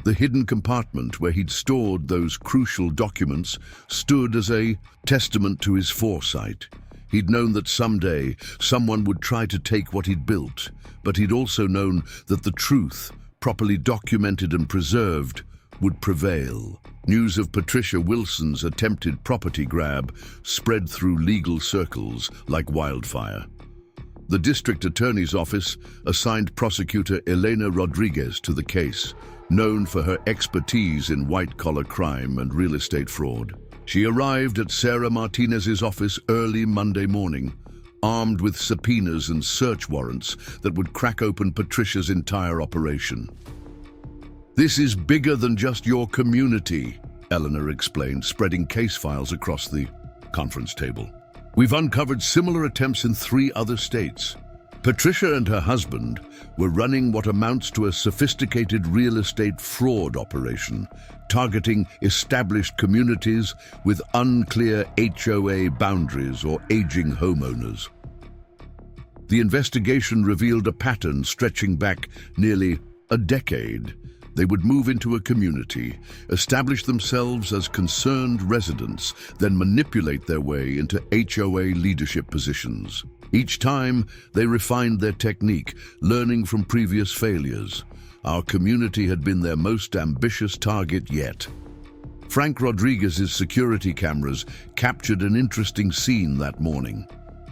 The hidden compartment where he'd stored those crucial documents stood as a testament to his foresight. He'd known that someday someone would try to take what he'd built, but he'd also known that the truth, properly documented and preserved, would prevail. News of Patricia Wilson's attempted property grab spread through legal circles like wildfire. The district attorney's office assigned prosecutor Elena Rodriguez to the case, known for her expertise in white-collar crime and real estate fraud. She arrived at Sarah Martinez's office early Monday morning, armed with subpoenas and search warrants that would crack open Patricia's entire operation. "This is bigger than just your community," Eleanor explained, spreading case files across the conference table. "We've uncovered similar attempts in 3 other states. Patricia and her husband were running what amounts to a sophisticated real estate fraud operation, targeting established communities with unclear HOA boundaries or aging homeowners. The investigation revealed a pattern stretching back nearly a decade. They would move into a community, establish themselves as concerned residents, then manipulate their way into HOA leadership positions. Each time, they refined their technique, learning from previous failures. Our community had been their most ambitious target yet. Frank Rodriguez's security cameras captured an interesting scene that morning.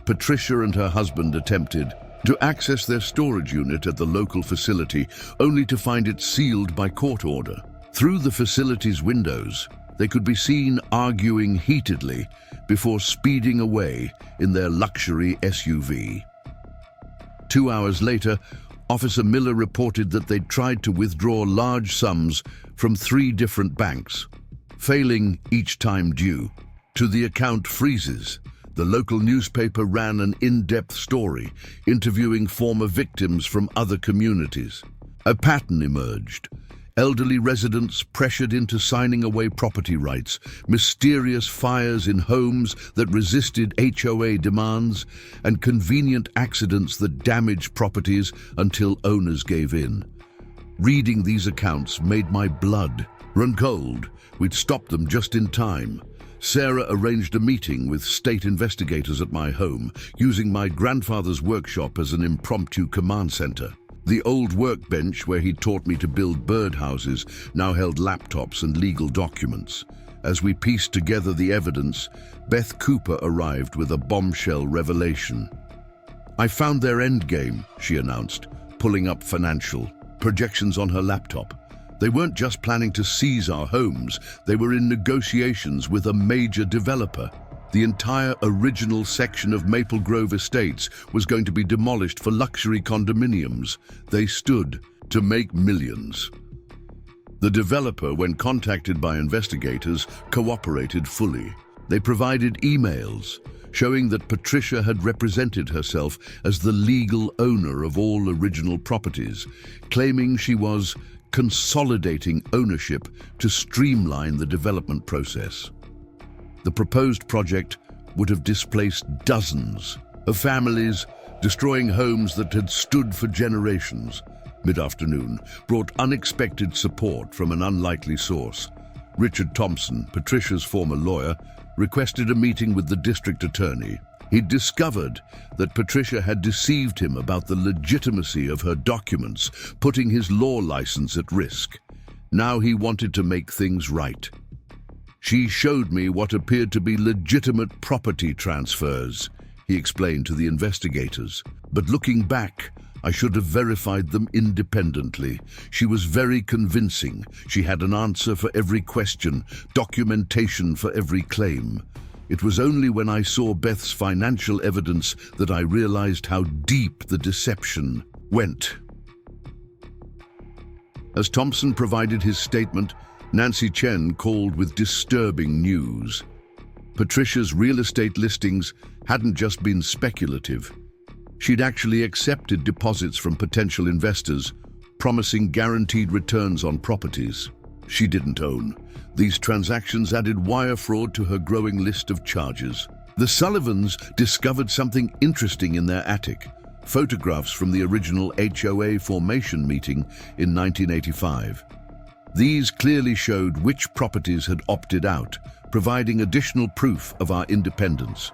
Patricia and her husband attempted to access their storage unit at the local facility, only to find it sealed by court order. Through the facility's windows, they could be seen arguing heatedly before speeding away in their luxury SUV. 2 hours later, Officer Miller reported that they'd tried to withdraw large sums from 3 different banks, failing each time due. To the account freezes, the local newspaper ran an in-depth story, interviewing former victims from other communities. A pattern emerged. Elderly residents pressured into signing away property rights, mysterious fires in homes that resisted HOA demands, and convenient accidents that damaged properties until owners gave in. Reading these accounts made my blood run cold. We'd stopped them just in time. Sarah arranged a meeting with state investigators at my home, using my grandfather's workshop as an impromptu command center. The old workbench where he taught me to build birdhouses now held laptops and legal documents. As we pieced together the evidence, Beth Cooper arrived with a bombshell revelation. "I found their endgame," she announced. pulling up financial projections on her laptop. They weren't just planning to seize our homes, they were in negotiations with a major developer. The entire original section of Maple Grove Estates was going to be demolished for luxury condominiums. They stood to make millions. The developer, when contacted by investigators, cooperated fully. They provided emails showing that Patricia had represented herself as the legal owner of all original properties, claiming she was consolidating ownership to streamline the development process. The proposed project would have displaced dozens of families, destroying homes that had stood for generations. Mid-afternoon brought unexpected support from an unlikely source. Richard Thompson, Patricia's former lawyer, requested a meeting with the district attorney. He'd discovered that Patricia had deceived him about the legitimacy of her documents, putting his law license at risk. Now he wanted to make things right. "She showed me what appeared to be legitimate property transfers," he explained to the investigators. "But looking back, I should have verified them independently. She was very convincing. She had an answer for every question, documentation for every claim. It was only when I saw Beth's financial evidence that I realized how deep the deception went." As Thompson provided his statement, Nancy Chen called with disturbing news. Patricia's real estate listings hadn't just been speculative. She'd actually accepted deposits from potential investors, promising guaranteed returns on properties she didn't own. These transactions added wire fraud to her growing list of charges. The Sullivans discovered something interesting in their attic: photographs from the original HOA formation meeting in 1985. These clearly showed which properties had opted out, providing additional proof of our independence.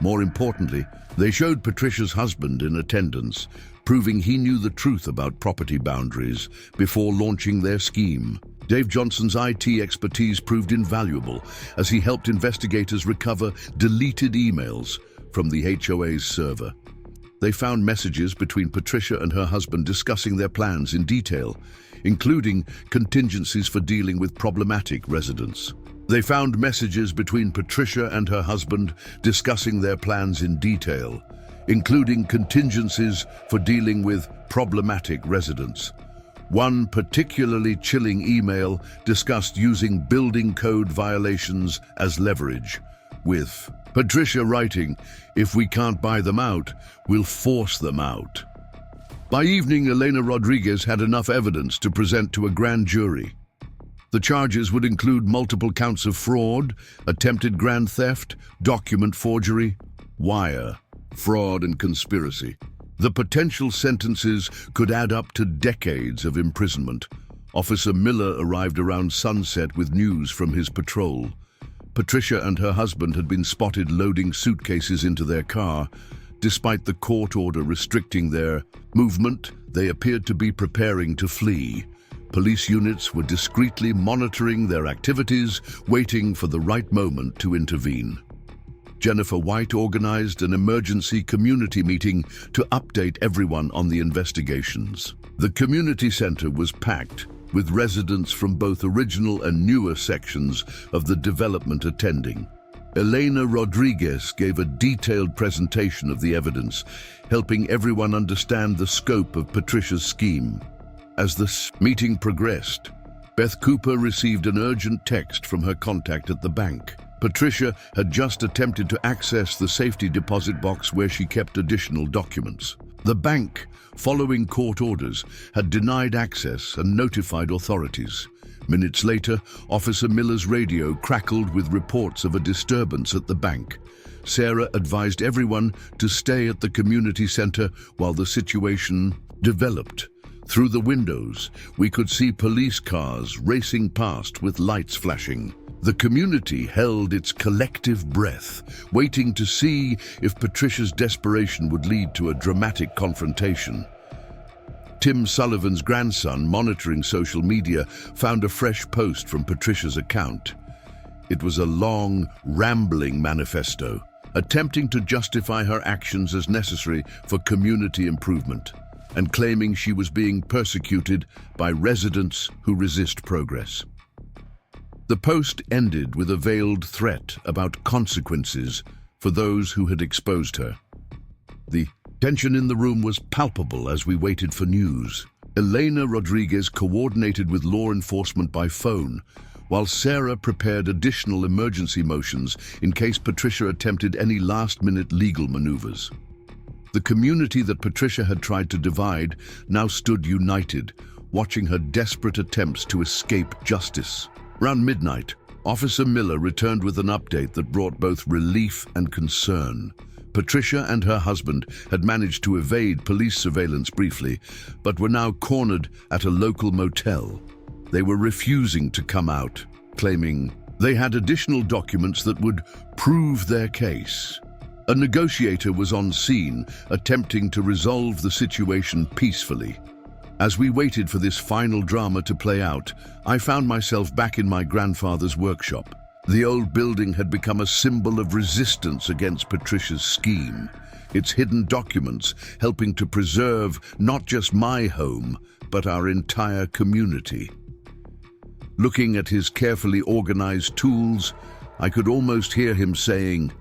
More importantly, they showed Patricia's husband in attendance, proving he knew the truth about property boundaries before launching their scheme. Dave Johnson's IT expertise proved invaluable as he helped investigators recover deleted emails from the HOA's server. They found messages between Patricia and her husband discussing their plans in detail, including contingencies for dealing with problematic residents. They found messages between Patricia and her husband discussing their plans in detail, including contingencies for dealing with problematic residents. One particularly chilling email discussed using building code violations as leverage, with Patricia writing, "If we can't buy them out, we'll force them out." By evening, Elena Rodriguez had enough evidence to present to a grand jury. The charges would include multiple counts of fraud, attempted grand theft, document forgery, wire fraud, and conspiracy. The potential sentences could add up to decades of imprisonment. Officer Miller arrived around sunset with news from his patrol. Patricia and her husband had been spotted loading suitcases into their car. Despite the court order restricting their movement, they appeared to be preparing to flee. Police units were discreetly monitoring their activities, waiting for the right moment to intervene. Jennifer White organized an emergency community meeting to update everyone on the investigations. The community center was packed, with residents from both original and newer sections of the development attending. Elena Rodriguez gave a detailed presentation of the evidence, helping everyone understand the scope of Patricia's scheme. As the meeting progressed, Beth Cooper received an urgent text from her contact at the bank. Patricia had just attempted to access the safety deposit box where she kept additional documents. The bank, following court orders, had denied access and notified authorities. Minutes later, Officer Miller's radio crackled with reports of a disturbance at the bank. Sarah advised everyone to stay at the community center while the situation developed. Through the windows, we could see police cars racing past with lights flashing. The community held its collective breath, waiting to see if Patricia's desperation would lead to a dramatic confrontation. Tim Sullivan's grandson, monitoring social media, found a fresh post from Patricia's account. It was a long, rambling manifesto, attempting to justify her actions as necessary for community improvement. and claiming she was being persecuted by residents who resist progress. The post ended with a veiled threat about consequences for those who had exposed her. The tension in the room was palpable as we waited for news. Elena Rodriguez coordinated with law enforcement by phone, while Sarah prepared additional emergency motions in case Patricia attempted any last-minute legal maneuvers. The community that Patricia had tried to divide now stood united, watching her desperate attempts to escape justice. Around midnight, Officer Miller returned with an update that brought both relief and concern. Patricia and her husband had managed to evade police surveillance briefly, but were now cornered at a local motel. They were refusing to come out, claiming they had additional documents that would prove their case. A negotiator was on scene, attempting to resolve the situation peacefully. As we waited for this final drama to play out, I found myself back in my grandfather's workshop. The old building had become a symbol of resistance against Patricia's scheme, its hidden documents helping to preserve not just my home, but our entire community. Looking at his carefully organized tools, I could almost hear him saying,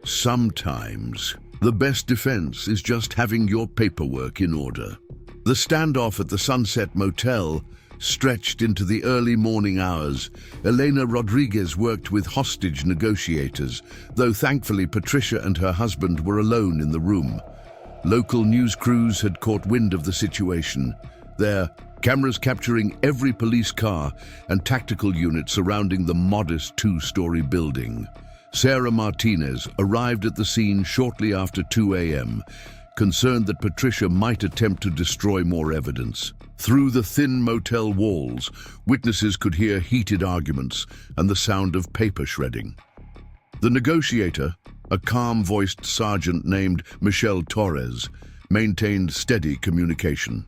"Sometimes the best defense is just having your paperwork in order." The standoff at the Sunset Motel stretched into the early morning hours. Elena Rodriguez worked with hostage negotiators, though thankfully Patricia and her husband were alone in the room. Local news crews had caught wind of the situation, their cameras capturing every police car and tactical unit surrounding the modest two-story building. Sarah Martinez arrived at the scene shortly after 2 a.m., concerned that Patricia might attempt to destroy more evidence. Through the thin motel walls, witnesses could hear heated arguments and the sound of paper shredding. The negotiator, a calm-voiced sergeant named Michelle Torres, maintained steady communication.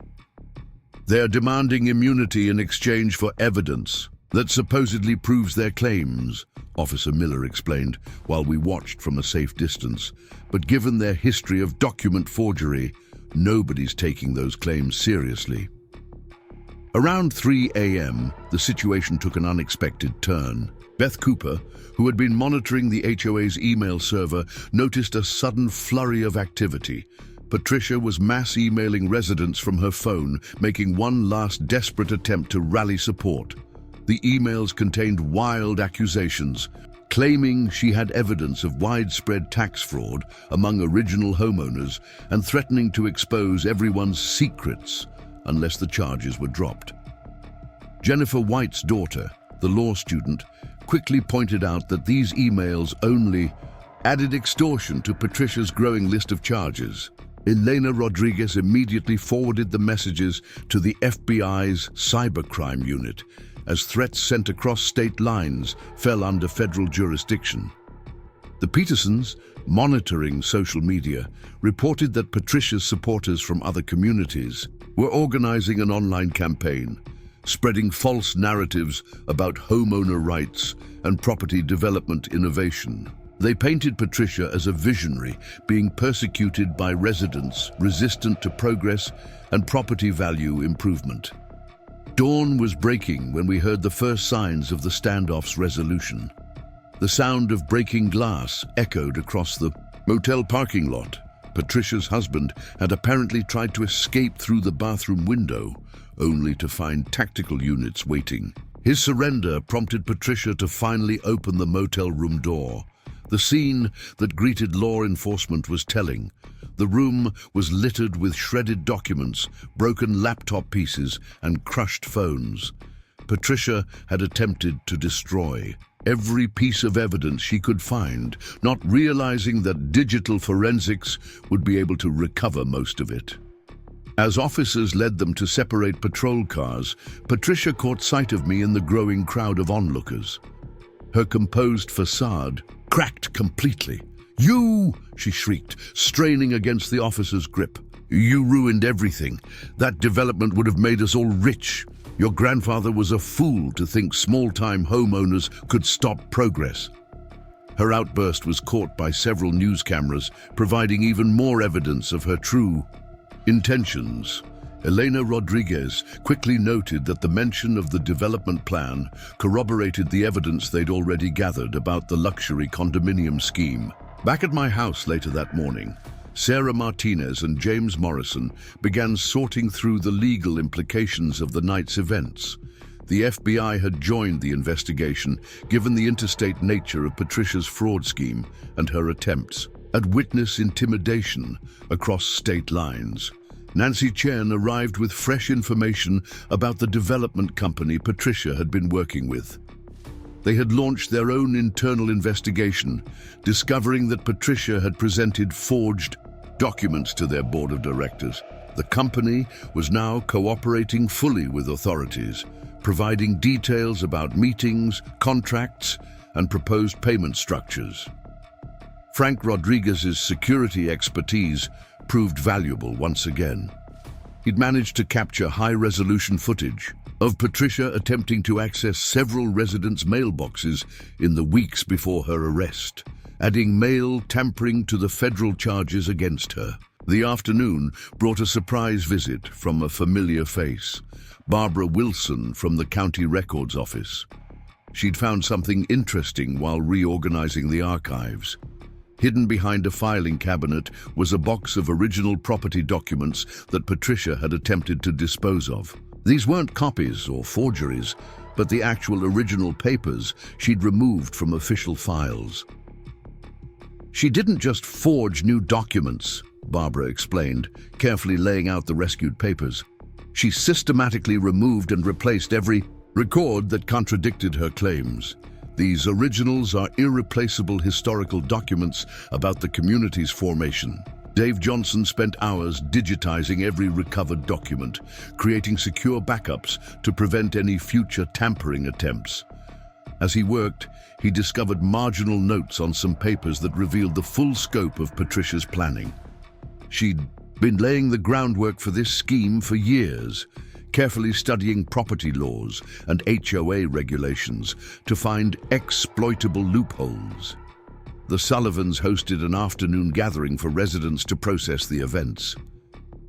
They are demanding immunity in exchange for evidence that supposedly proves their claims, Officer Miller explained while we watched from a safe distance. But given their history of document forgery, nobody's taking those claims seriously. Around 3 a.m., the situation took an unexpected turn. Beth Cooper, who had been monitoring the HOA's email server, noticed a sudden flurry of activity. Patricia was mass emailing residents from her phone, making one last desperate attempt to rally support. The emails contained wild accusations, claiming she had evidence of widespread tax fraud among original homeowners and threatening to expose everyone's secrets unless the charges were dropped. Jennifer White's daughter, the law student, quickly pointed out that these emails only added extortion to Patricia's growing list of charges. Elena Rodriguez immediately forwarded the messages to the FBI's cybercrime unit, as threats sent across state lines fell under federal jurisdiction. The Petersons, monitoring social media, reported that Patricia's supporters from other communities were organizing an online campaign, spreading false narratives about homeowner rights and property development innovation. They painted Patricia as a visionary, being persecuted by residents resistant to progress and property value improvement. Dawn was breaking when we heard the first signs of the standoff's resolution. The sound of breaking glass echoed across the motel parking lot. Patricia's husband had apparently tried to escape through the bathroom window, only to find tactical units waiting. His surrender prompted Patricia to finally open the motel room door. The scene that greeted law enforcement was telling. The room was littered with shredded documents, broken laptop pieces, and crushed phones. Patricia had attempted to destroy every piece of evidence she could find, not realizing that digital forensics would be able to recover most of it. As officers led them to separate patrol cars, Patricia caught sight of me in the growing crowd of onlookers. Her composed facade cracked completely. "You!" she shrieked, straining against the officer's grip. "You ruined everything. That development would have made us all rich. Your grandfather was a fool to think small-time homeowners could stop progress." Her outburst was caught by several news cameras, providing even more evidence of her true Intentions. Elena Rodriguez quickly noted that the mention of the development plan corroborated the evidence they'd already gathered about the luxury condominium scheme. Back at my house later that morning, Sarah Martinez and James Morrison began sorting through the legal implications of the night's events. The FBI had joined the investigation, given the interstate nature of Patricia's fraud scheme and her attempts at witness intimidation across state lines. Nancy Chen arrived with fresh information about the development company Patricia had been working with. They had launched their own internal investigation, discovering that Patricia had presented forged documents to their board of directors. The company was now cooperating fully with authorities, providing details about meetings, contracts, and proposed payment structures. Frank Rodriguez's security expertise proved valuable once again. He'd managed to capture high-resolution footage of Patricia attempting to access several residents' mailboxes in the weeks before her arrest, adding mail tampering to the federal charges against her. The afternoon brought a surprise visit from a familiar face, Barbara Wilson from the county records office. She'd found something interesting while reorganizing the archives. Hidden behind a filing cabinet was a box of original property documents that Patricia had attempted to dispose of. These weren't copies or forgeries, but the actual original papers she'd removed from official files. She didn't just forge new documents, Barbara explained, carefully laying out the rescued papers. She systematically removed and replaced every record that contradicted her claims. These originals are irreplaceable historical documents about the community's formation. Dave Johnson spent hours digitizing every recovered document, creating secure backups to prevent any future tampering attempts. As he worked, he discovered marginal notes on some papers that revealed the full scope of Patricia's planning. She'd been laying the groundwork for this scheme for years, carefully studying property laws and HOA regulations to find exploitable loopholes. The Sullivans hosted an afternoon gathering for residents to process the events.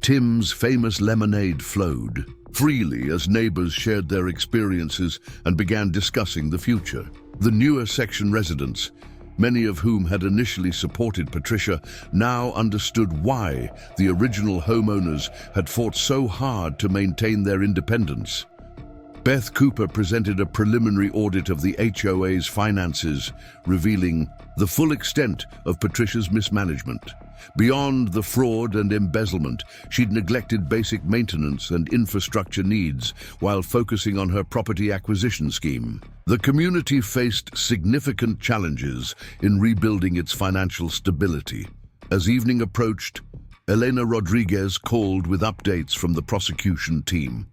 Tim's famous lemonade flowed freely as neighbors shared their experiences and began discussing the future. The newer section residents, many of whom had initially supported Patricia, now understood why the original homeowners had fought so hard to maintain their independence. Beth Cooper presented a preliminary audit of the HOA's finances, revealing the full extent of Patricia's mismanagement. Beyond the fraud and embezzlement, she'd neglected basic maintenance and infrastructure needs while focusing on her property acquisition scheme. The community faced significant challenges in rebuilding its financial stability. As evening approached, Elena Rodriguez called with updates from the prosecution team.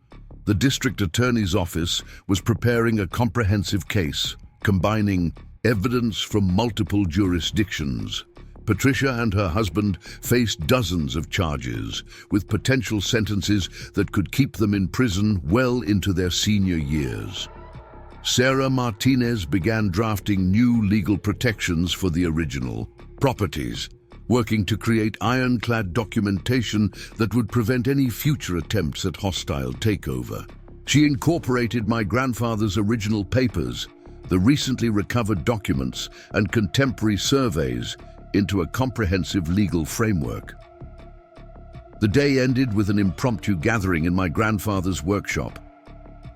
The district attorney's office was preparing a comprehensive case, combining evidence from multiple jurisdictions. Patricia and her husband faced dozens of charges, with potential sentences that could keep them in prison well into their senior years. Sarah Martinez began drafting new legal protections for the original properties, working to create ironclad documentation that would prevent any future attempts at hostile takeover. She incorporated my grandfather's original papers, the recently recovered documents, and contemporary surveys into a comprehensive legal framework. The day ended with an impromptu gathering in my grandfather's workshop.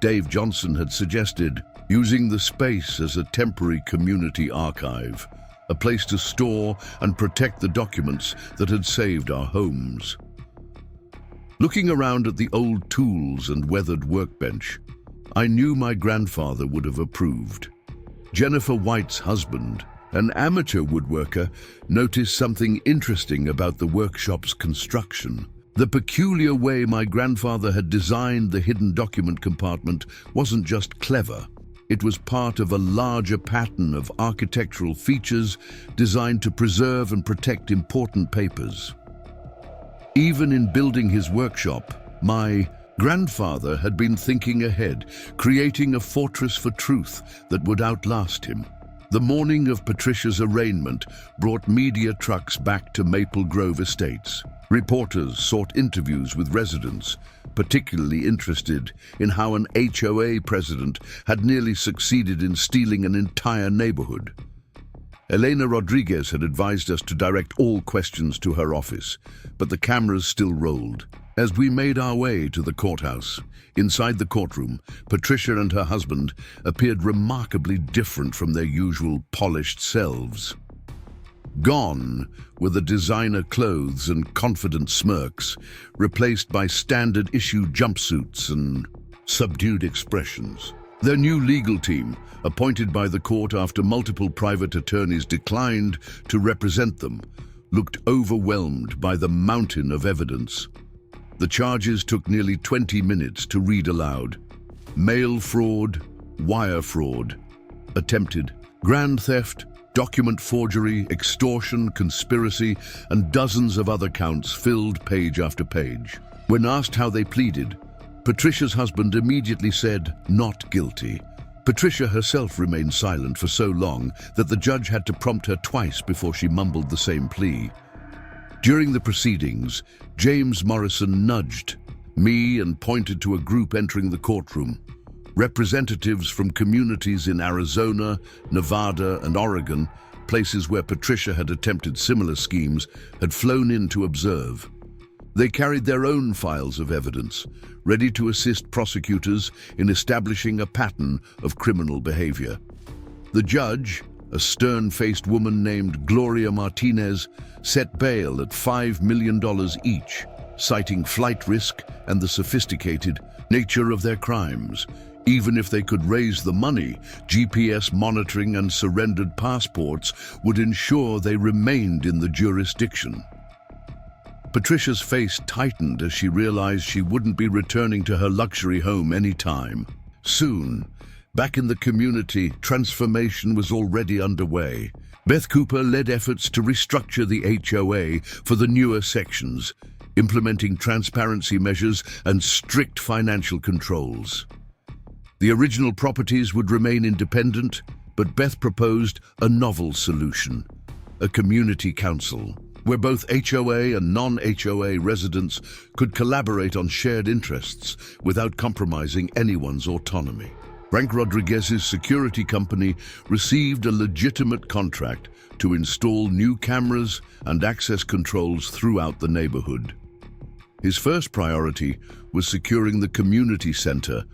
Dave Johnson had suggested using the space as a temporary community archive, a place to store and protect the documents that had saved our homes. Looking around at the old tools and weathered workbench, I knew my grandfather would have approved. Jennifer White's husband, an amateur woodworker, noticed something interesting about the workshop's construction. The peculiar way my grandfather had designed the hidden document compartment wasn't just clever. It was part of a larger pattern of architectural features designed to preserve and protect important papers. Even in building his workshop, my grandfather had been thinking ahead, creating a fortress for truth that would outlast him. The morning of Patricia's arraignment brought media trucks back to Maple Grove Estates. Reporters sought interviews with residents, particularly interested in how an HOA president had nearly succeeded in stealing an entire neighborhood. Elena Rodriguez had advised us to direct all questions to her office, but the cameras still rolled. As we made our way to the courthouse, inside the courtroom, Patricia and her husband appeared remarkably different from their usual polished selves. Gone were the designer clothes and confident smirks, replaced by standard-issue jumpsuits and subdued expressions. Their new legal team, appointed by the court after multiple private attorneys declined to represent them, looked overwhelmed by the mountain of evidence. The charges took nearly 20 minutes to read aloud. Mail fraud, wire fraud, attempted grand theft, document forgery, extortion, conspiracy, and dozens of other counts filled page after page. When asked how they pleaded, Patricia's husband immediately said, "Not guilty." Patricia herself remained silent for so long that the judge had to prompt her twice before she mumbled the same plea. During the proceedings, James Morrison nudged me and pointed to a group entering the courtroom. Representatives from communities in Arizona, Nevada, and Oregon, places where Patricia had attempted similar schemes, had flown in to observe. They carried their own files of evidence, ready to assist prosecutors in establishing a pattern of criminal behavior. The judge, a stern-faced woman named Gloria Martinez, set bail at $5 million each, citing flight risk and the sophisticated nature of their crimes. Even if they could raise the money, GPS monitoring and surrendered passports would ensure they remained in the jurisdiction. Patricia's face tightened as she realized she wouldn't be returning to her luxury home anytime soon. Back in the community, transformation was already underway. Beth Cooper led efforts to restructure the HOA for the newer sections, implementing transparency measures and strict financial controls. The original properties would remain independent, but Beth proposed a novel solution, a community council, where both HOA and non-HOA residents could collaborate on shared interests without compromising anyone's autonomy. Frank Rodriguez's security company received a legitimate contract to install new cameras and access controls throughout the neighborhood. His first priority was securing the community center,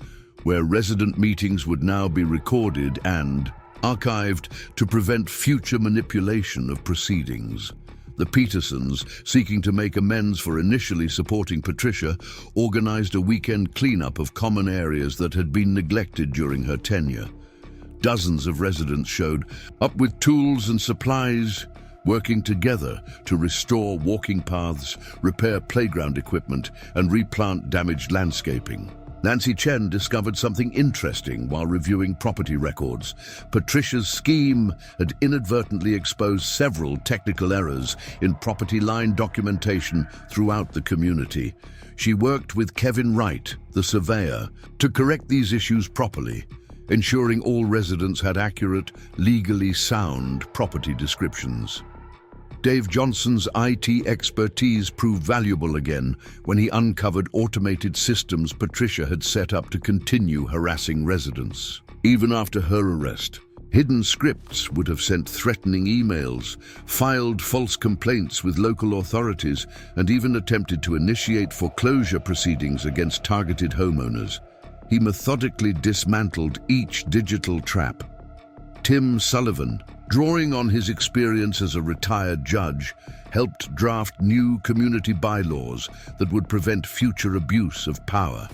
where resident meetings would now be recorded and archived to prevent future manipulation of proceedings. The Petersons, seeking to make amends for initially supporting Patricia, organized a weekend cleanup of common areas that had been neglected during her tenure. Dozens of residents showed up with tools and supplies, working together to restore walking paths, repair playground equipment, and replant damaged landscaping. Nancy Chen discovered something interesting while reviewing property records. Patricia's scheme had inadvertently exposed several technical errors in property line documentation throughout the community. She worked with Kevin Wright, the surveyor, to correct these issues properly, ensuring all residents had accurate, legally sound property descriptions. Dave Johnson's IT expertise proved valuable again when he uncovered automated systems Patricia had set up to continue harassing residents. Even after her arrest, hidden scripts would have sent threatening emails, filed false complaints with local authorities, and even attempted to initiate foreclosure proceedings against targeted homeowners. He methodically dismantled each digital trap. Tim Sullivan, drawing on his experience as a retired judge, helped draft new community bylaws that would prevent future abuse of power.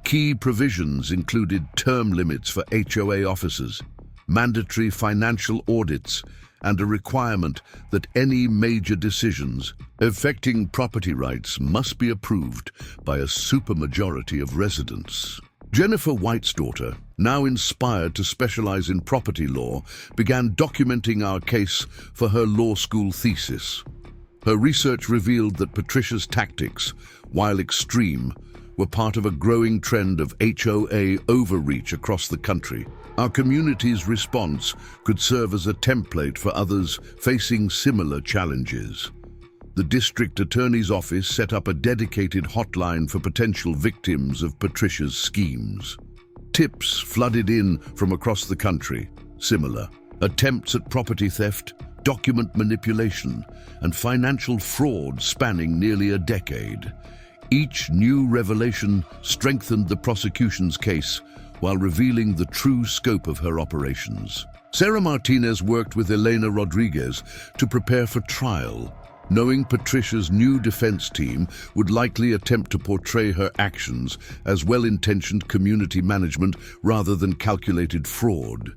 Key provisions included term limits for HOA officers, mandatory financial audits, and a requirement that any major decisions affecting property rights must be approved by a supermajority of residents. Jennifer White's daughter, now inspired to specialize in property law, began documenting our case for her law school thesis. Her research revealed that Patricia's tactics, while extreme, were part of a growing trend of HOA overreach across the country. Our community's response could serve as a template for others facing similar challenges. The district attorney's office set up a dedicated hotline for potential victims of Patricia's schemes. Tips flooded in from across the country, similar. Attempts at property theft, document manipulation, and financial fraud spanning nearly a decade. Each new revelation strengthened the prosecution's case while revealing the true scope of her operations. Sarah Martinez worked with Elena Rodriguez to prepare for trial, knowing Patricia's new defense team would likely attempt to portray her actions as well-intentioned community management rather than calculated fraud.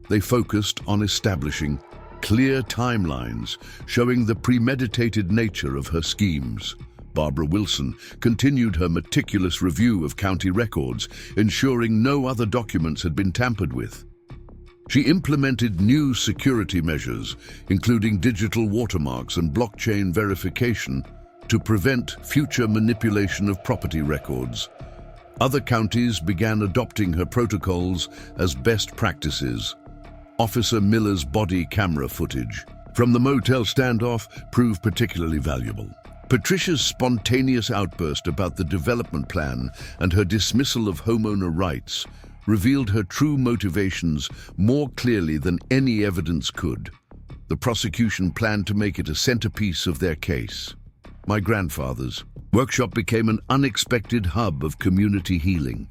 They focused on establishing clear timelines, showing the premeditated nature of her schemes. Barbara Wilson continued her meticulous review of county records, ensuring no other documents had been tampered with. She implemented new security measures, including digital watermarks and blockchain verification, to prevent future manipulation of property records. Other counties began adopting her protocols as best practices. Officer Miller's body camera footage from the motel standoff proved particularly valuable. Patricia's spontaneous outburst about the development plan and her dismissal of homeowner rights revealed her true motivations more clearly than any evidence could. The prosecution planned to make it a centerpiece of their case. My grandfather's workshop became an unexpected hub of community healing.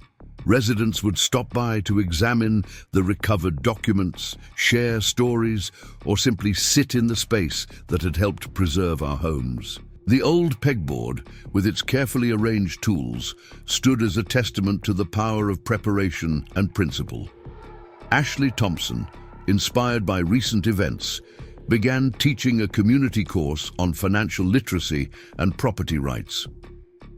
Residents would stop by to examine the recovered documents, share stories, or simply sit in the space that had helped preserve our homes. The old pegboard, with its carefully arranged tools, stood as a testament to the power of preparation and principle. Ashley Thompson, inspired by recent events, began teaching a community course on financial literacy and property rights.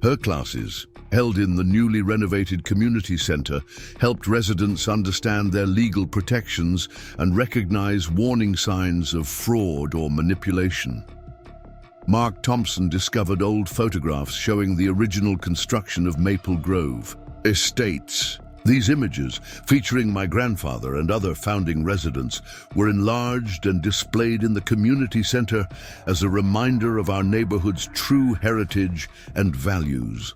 Her classes, held in the newly renovated community center, helped residents understand their legal protections and recognize warning signs of fraud or manipulation. Mark Thompson discovered old photographs showing the original construction of Maple Grove estates. These images, featuring my grandfather and other founding residents, were enlarged and displayed in the community center as a reminder of our neighborhood's true heritage and values.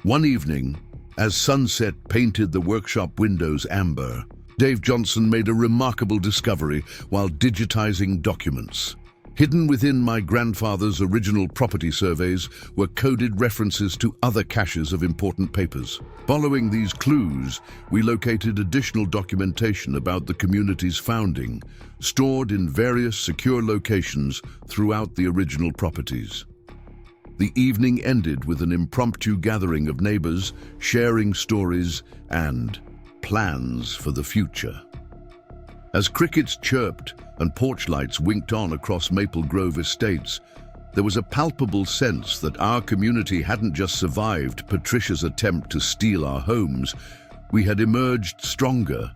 One evening, as sunset painted the workshop windows amber, Dave Johnson made a remarkable discovery while digitizing documents. Hidden within my grandfather's original property surveys were coded references to other caches of important papers. Following these clues, we located additional documentation about the community's founding, stored in various secure locations throughout the original properties. The evening ended with an impromptu gathering of neighbors, sharing stories and plans for the future. As crickets chirped and porch lights winked on across Maple Grove estates, there was a palpable sense that our community hadn't just survived Patricia's attempt to steal our homes. We had emerged stronger,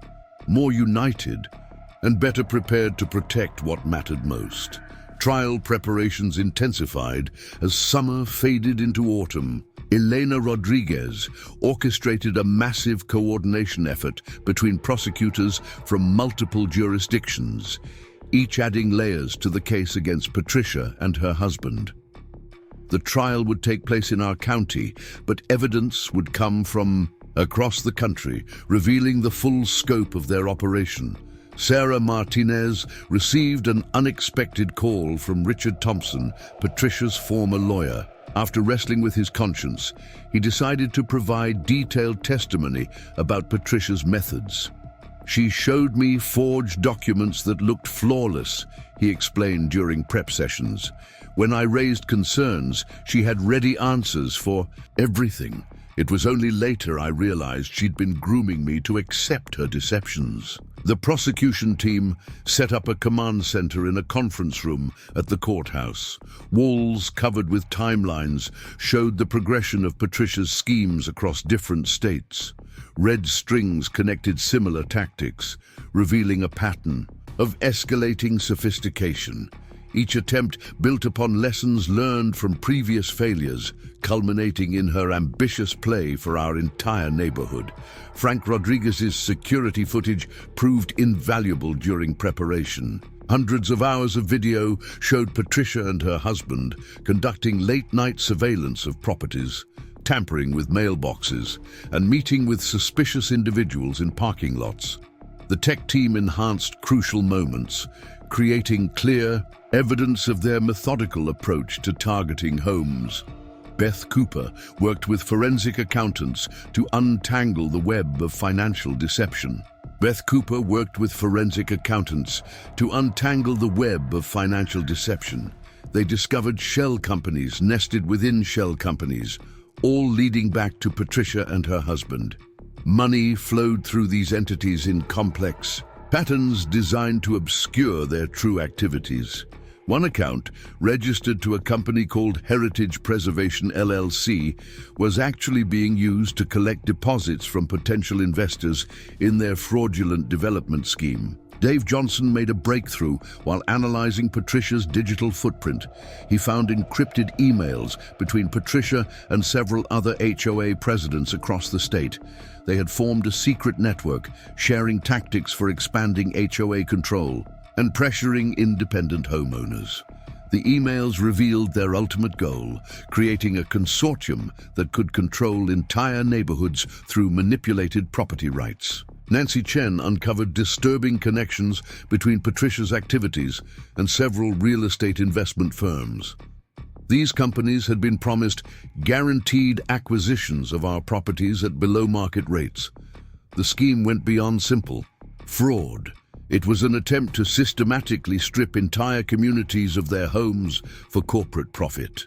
more united, and better prepared to protect what mattered most. Trial preparations intensified as summer faded into autumn. Elena Rodriguez orchestrated a massive coordination effort between prosecutors from multiple jurisdictions, each adding layers to the case against Patricia and her husband. The trial would take place in our county, but evidence would come from across the country, revealing the full scope of their operation. Sarah Martinez received an unexpected call from Richard Thompson, Patricia's former lawyer. After wrestling with his conscience, he decided to provide detailed testimony about Patricia's methods. "She showed me forged documents that looked flawless," he explained during prep sessions. "When I raised concerns, she had ready answers for everything. It was only later I realized she'd been grooming me to accept her deceptions." The prosecution team set up a command center in a conference room at the courthouse. Walls covered with timelines showed the progression of Patricia's schemes across different states. Red strings connected similar tactics, revealing a pattern of escalating sophistication. each attempt built upon lessons learned from previous failures, culminating in her ambitious play for our entire neighborhood. Frank Rodriguez's security footage proved invaluable during preparation. Hundreds of hours of video showed Patricia and her husband conducting late-night surveillance of properties, tampering with mailboxes, and meeting with suspicious individuals in parking lots. The tech team enhanced crucial moments, creating clear evidence of their methodical approach to targeting homes. Beth Cooper worked with forensic accountants to untangle the web of financial deception. They discovered shell companies nested within shell companies, all leading back to Patricia and her husband. Money flowed through these entities in complex patterns designed to obscure their true activities. One account, registered to a company called Heritage Preservation LLC, was actually being used to collect deposits from potential investors in their fraudulent development scheme. Dave Johnson made a breakthrough while analyzing Patricia's digital footprint. He found encrypted emails between Patricia and several other HOA presidents across the state. They had formed a secret network, sharing tactics for expanding HOA control and pressuring independent homeowners. The emails revealed their ultimate goal, creating a consortium that could control entire neighborhoods through manipulated property rights. Nancy Chen uncovered disturbing connections between Patricia's activities and several real estate investment firms. These companies had been promised guaranteed acquisitions of our properties at below-market rates. The scheme went beyond simple fraud. It was an attempt to systematically strip entire communities of their homes for corporate profit.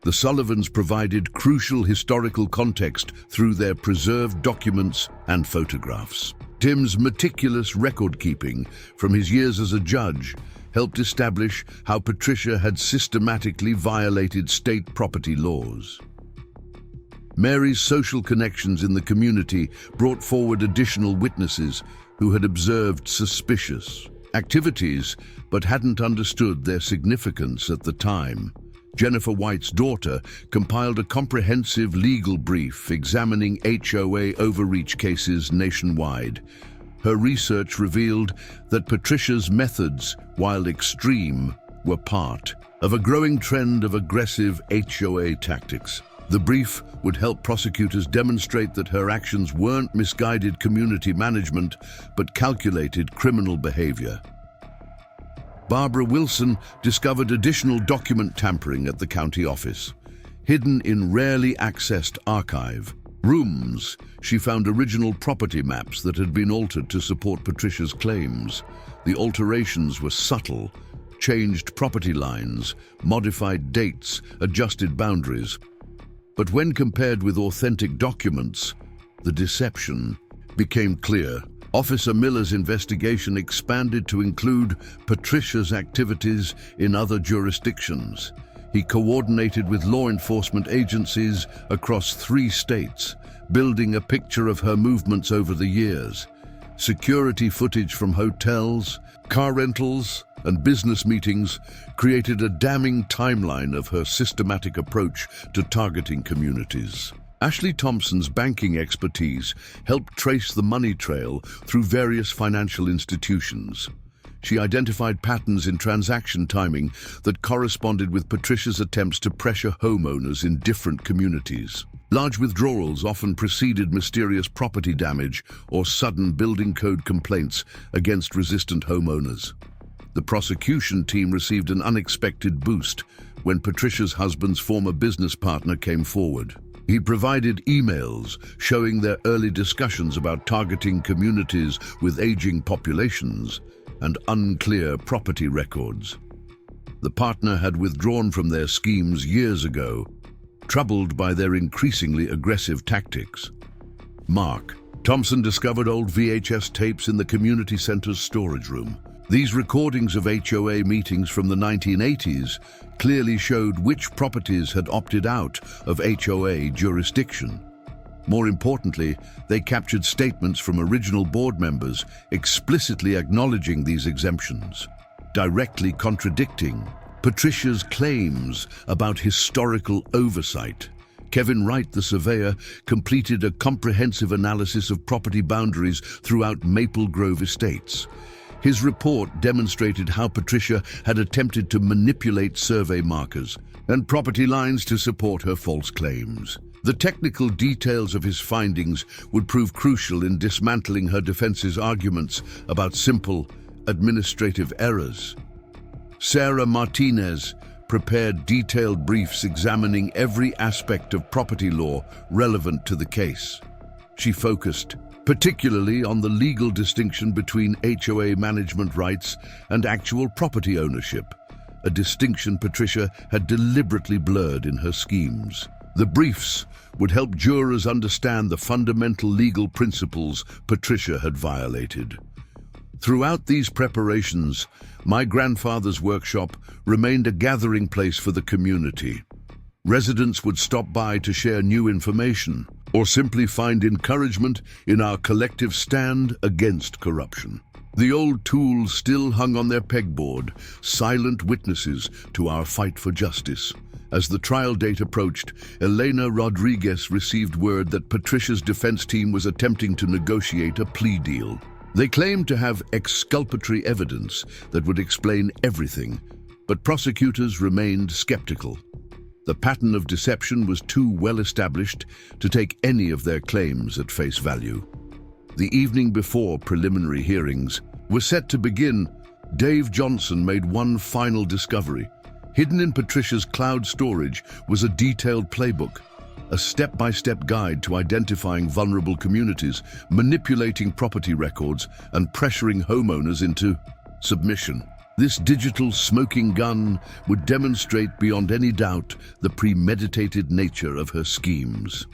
The Sullivans provided crucial historical context through their preserved documents and photographs. Tim's meticulous record-keeping from his years as a judge helped establish how Patricia had systematically violated state property laws. Mary's social connections in the community brought forward additional witnesses who had observed suspicious activities but hadn't understood their significance at the time. Jennifer White's daughter compiled a comprehensive legal brief examining HOA overreach cases nationwide. Her research revealed that Patricia's methods, while extreme, were part of a growing trend of aggressive HOA tactics. The brief would help prosecutors demonstrate that her actions weren't misguided community management, but calculated criminal behavior. Barbara Wilson discovered additional document tampering at the county office. Hidden in rarely accessed archive rooms, she found original property maps that had been altered to support Patricia's claims. The alterations were subtle, changed property lines, modified dates, adjusted boundaries. But when compared with authentic documents, the deception became clear. Officer Miller's investigation expanded to include Patricia's activities in other jurisdictions. He coordinated with law enforcement agencies across 3 states, building a picture of her movements over the years. Security footage from hotels, car rentals, and business meetings created a damning timeline of her systematic approach to targeting communities. Ashley Thompson's banking expertise helped trace the money trail through various financial institutions. She identified patterns in transaction timing that corresponded with Patricia's attempts to pressure homeowners in different communities. Large withdrawals often preceded mysterious property damage or sudden building code complaints against resistant homeowners. The prosecution team received an unexpected boost when Patricia's husband's former business partner came forward. He provided emails showing their early discussions about targeting communities with aging populations and unclear property records. The partner had withdrawn from their schemes years ago, troubled by their increasingly aggressive tactics. Mark Thompson discovered old VHS tapes in the community center's storage room. These recordings of HOA meetings from the 1980s clearly showed which properties had opted out of HOA jurisdiction. More importantly, they captured statements from original board members explicitly acknowledging these exemptions. directly contradicting Patricia's claims about historical oversight. Kevin Wright, the surveyor, completed a comprehensive analysis of property boundaries throughout Maple Grove Estates. His report demonstrated how Patricia had attempted to manipulate survey markers and property lines to support her false claims. The technical details of his findings would prove crucial in dismantling her defense's arguments about simple administrative errors. Sarah Martinez prepared detailed briefs examining every aspect of property law relevant to the case. She focused particularly on the legal distinction between HOA management rights and actual property ownership, a distinction Patricia had deliberately blurred in her schemes. The briefs would help jurors understand the fundamental legal principles Patricia had violated. Throughout these preparations, my grandfather's workshop remained a gathering place for the community. Residents would stop by to share new information or simply find encouragement in our collective stand against corruption. The old tools still hung on their pegboard, silent witnesses to our fight for justice. As the trial date approached, Elena Rodriguez received word that Patricia's defense team was attempting to negotiate a plea deal. They claimed to have exculpatory evidence that would explain everything, but prosecutors remained skeptical. The pattern of deception was too well established to take any of their claims at face value. The evening before preliminary hearings were set to begin, Dave Johnson made one final discovery. Hidden in Patricia's cloud storage was a detailed playbook, a step-by-step guide to identifying vulnerable communities, manipulating property records, and pressuring homeowners into submission. This digital smoking gun would demonstrate beyond any doubt the premeditated nature of her schemes.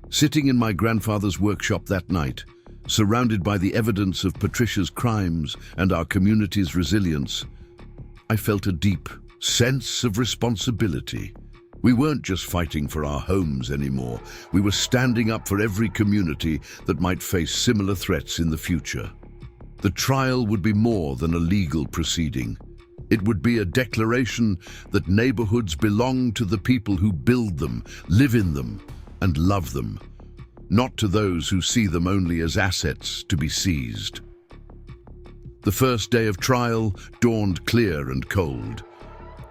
Sitting in my grandfather's workshop that night, surrounded by the evidence of Patricia's crimes and our community's resilience, I felt a deep sense of responsibility. We weren't just fighting for our homes anymore. We were standing up for every community that might face similar threats in the future. The trial would be more than a legal proceeding. It would be a declaration that neighborhoods belong to the people who build them, live in them, and love them, not to those who see them only as assets to be seized. The first day of trial dawned clear and cold.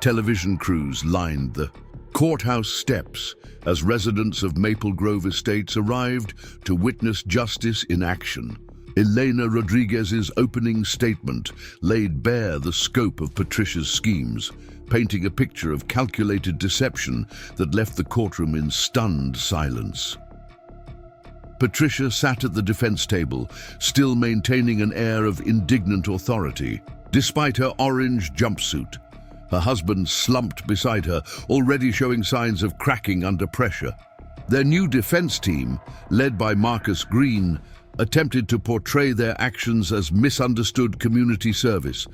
Television crews lined the courthouse steps as residents of Maple Grove Estates arrived to witness justice in action. Elena Rodriguez's opening statement laid bare the scope of Patricia's schemes, painting a picture of calculated deception that left the courtroom in stunned silence. Patricia sat at the defense table, still maintaining an air of indignant authority. Despite her orange jumpsuit, her husband slumped beside her, already showing signs of cracking under pressure. Their new defense team, led by Marcus Green, attempted to portray their actions as misunderstood community service,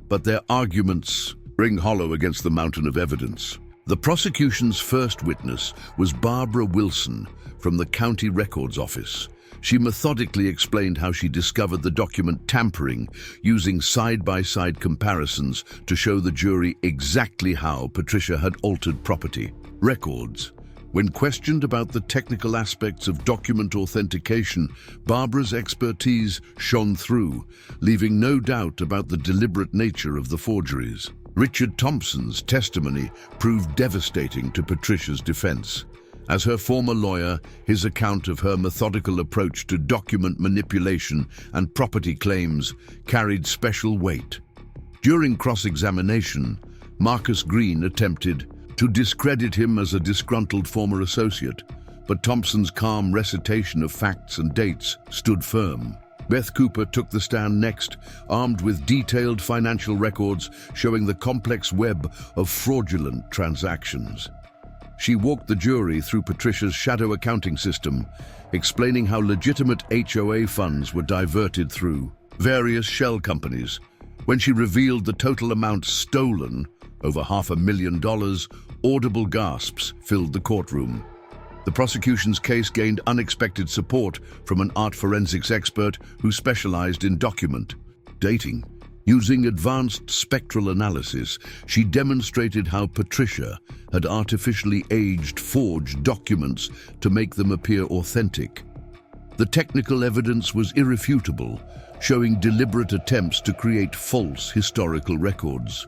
but their arguments ring hollow against the mountain of evidence. The prosecution's first witness was Barbara Wilson from the County Records Office. She methodically explained how she discovered the document tampering, using side-by-side comparisons to show the jury exactly how Patricia had altered property records. When questioned about the technical aspects of document authentication, Barbara's expertise shone through, leaving no doubt about the deliberate nature of the forgeries. Richard Thompson's testimony proved devastating to Patricia's defense. As her former lawyer, his account of her methodical approach to document manipulation and property claims carried special weight. During cross-examination, Marcus Green attempted to discredit him as a disgruntled former associate, but Thompson's calm recitation of facts and dates stood firm. Beth Cooper took the stand next, armed with detailed financial records showing the complex web of fraudulent transactions. She walked the jury through Patricia's shadow accounting system, explaining how legitimate HOA funds were diverted through various shell companies. When she revealed the total amount stolen, over $500,000, audible gasps filled the courtroom. The prosecution's case gained unexpected support from an art forensics expert who specialized in document dating, Using advanced spectral analysis, she demonstrated how Patricia had artificially aged forged documents to make them appear authentic. The technical evidence was irrefutable, showing deliberate attempts to create false historical records.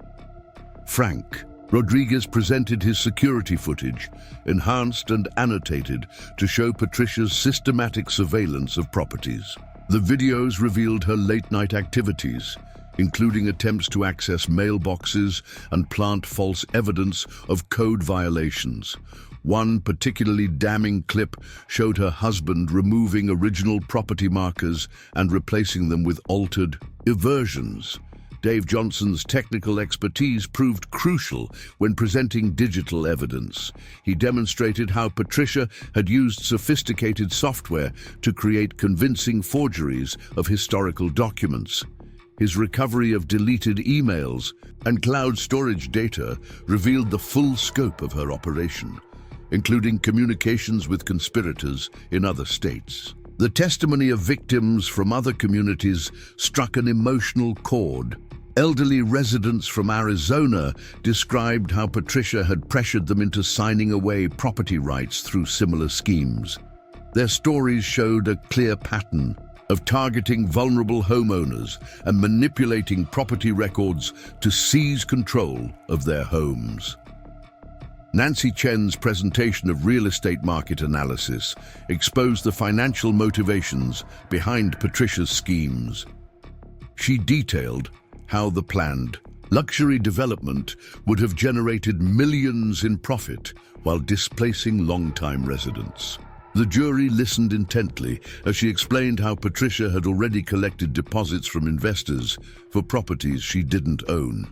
Frank Rodriguez presented his security footage, enhanced and annotated, to show Patricia's systematic surveillance of properties. The videos revealed her late-night activities, including attempts to access mailboxes and plant false evidence of code violations. One particularly damning clip showed her husband removing original property markers and replacing them with altered versions. Dave Johnson's technical expertise proved crucial when presenting digital evidence. He demonstrated how Patricia had used sophisticated software to create convincing forgeries of historical documents. His recovery of deleted emails and cloud storage data revealed the full scope of her operation, including communications with conspirators in other states. The testimony of victims from other communities struck an emotional chord. Elderly residents from Arizona described how Patricia had pressured them into signing away property rights through similar schemes. Their stories showed a clear pattern of targeting vulnerable homeowners and manipulating property records to seize control of their homes. Nancy Chen's presentation of real estate market analysis exposed the financial motivations behind Patricia's schemes. She detailed how the planned luxury development would have generated millions in profit while displacing long-time residents. The jury listened intently as she explained how Patricia had already collected deposits from investors for properties she didn't own.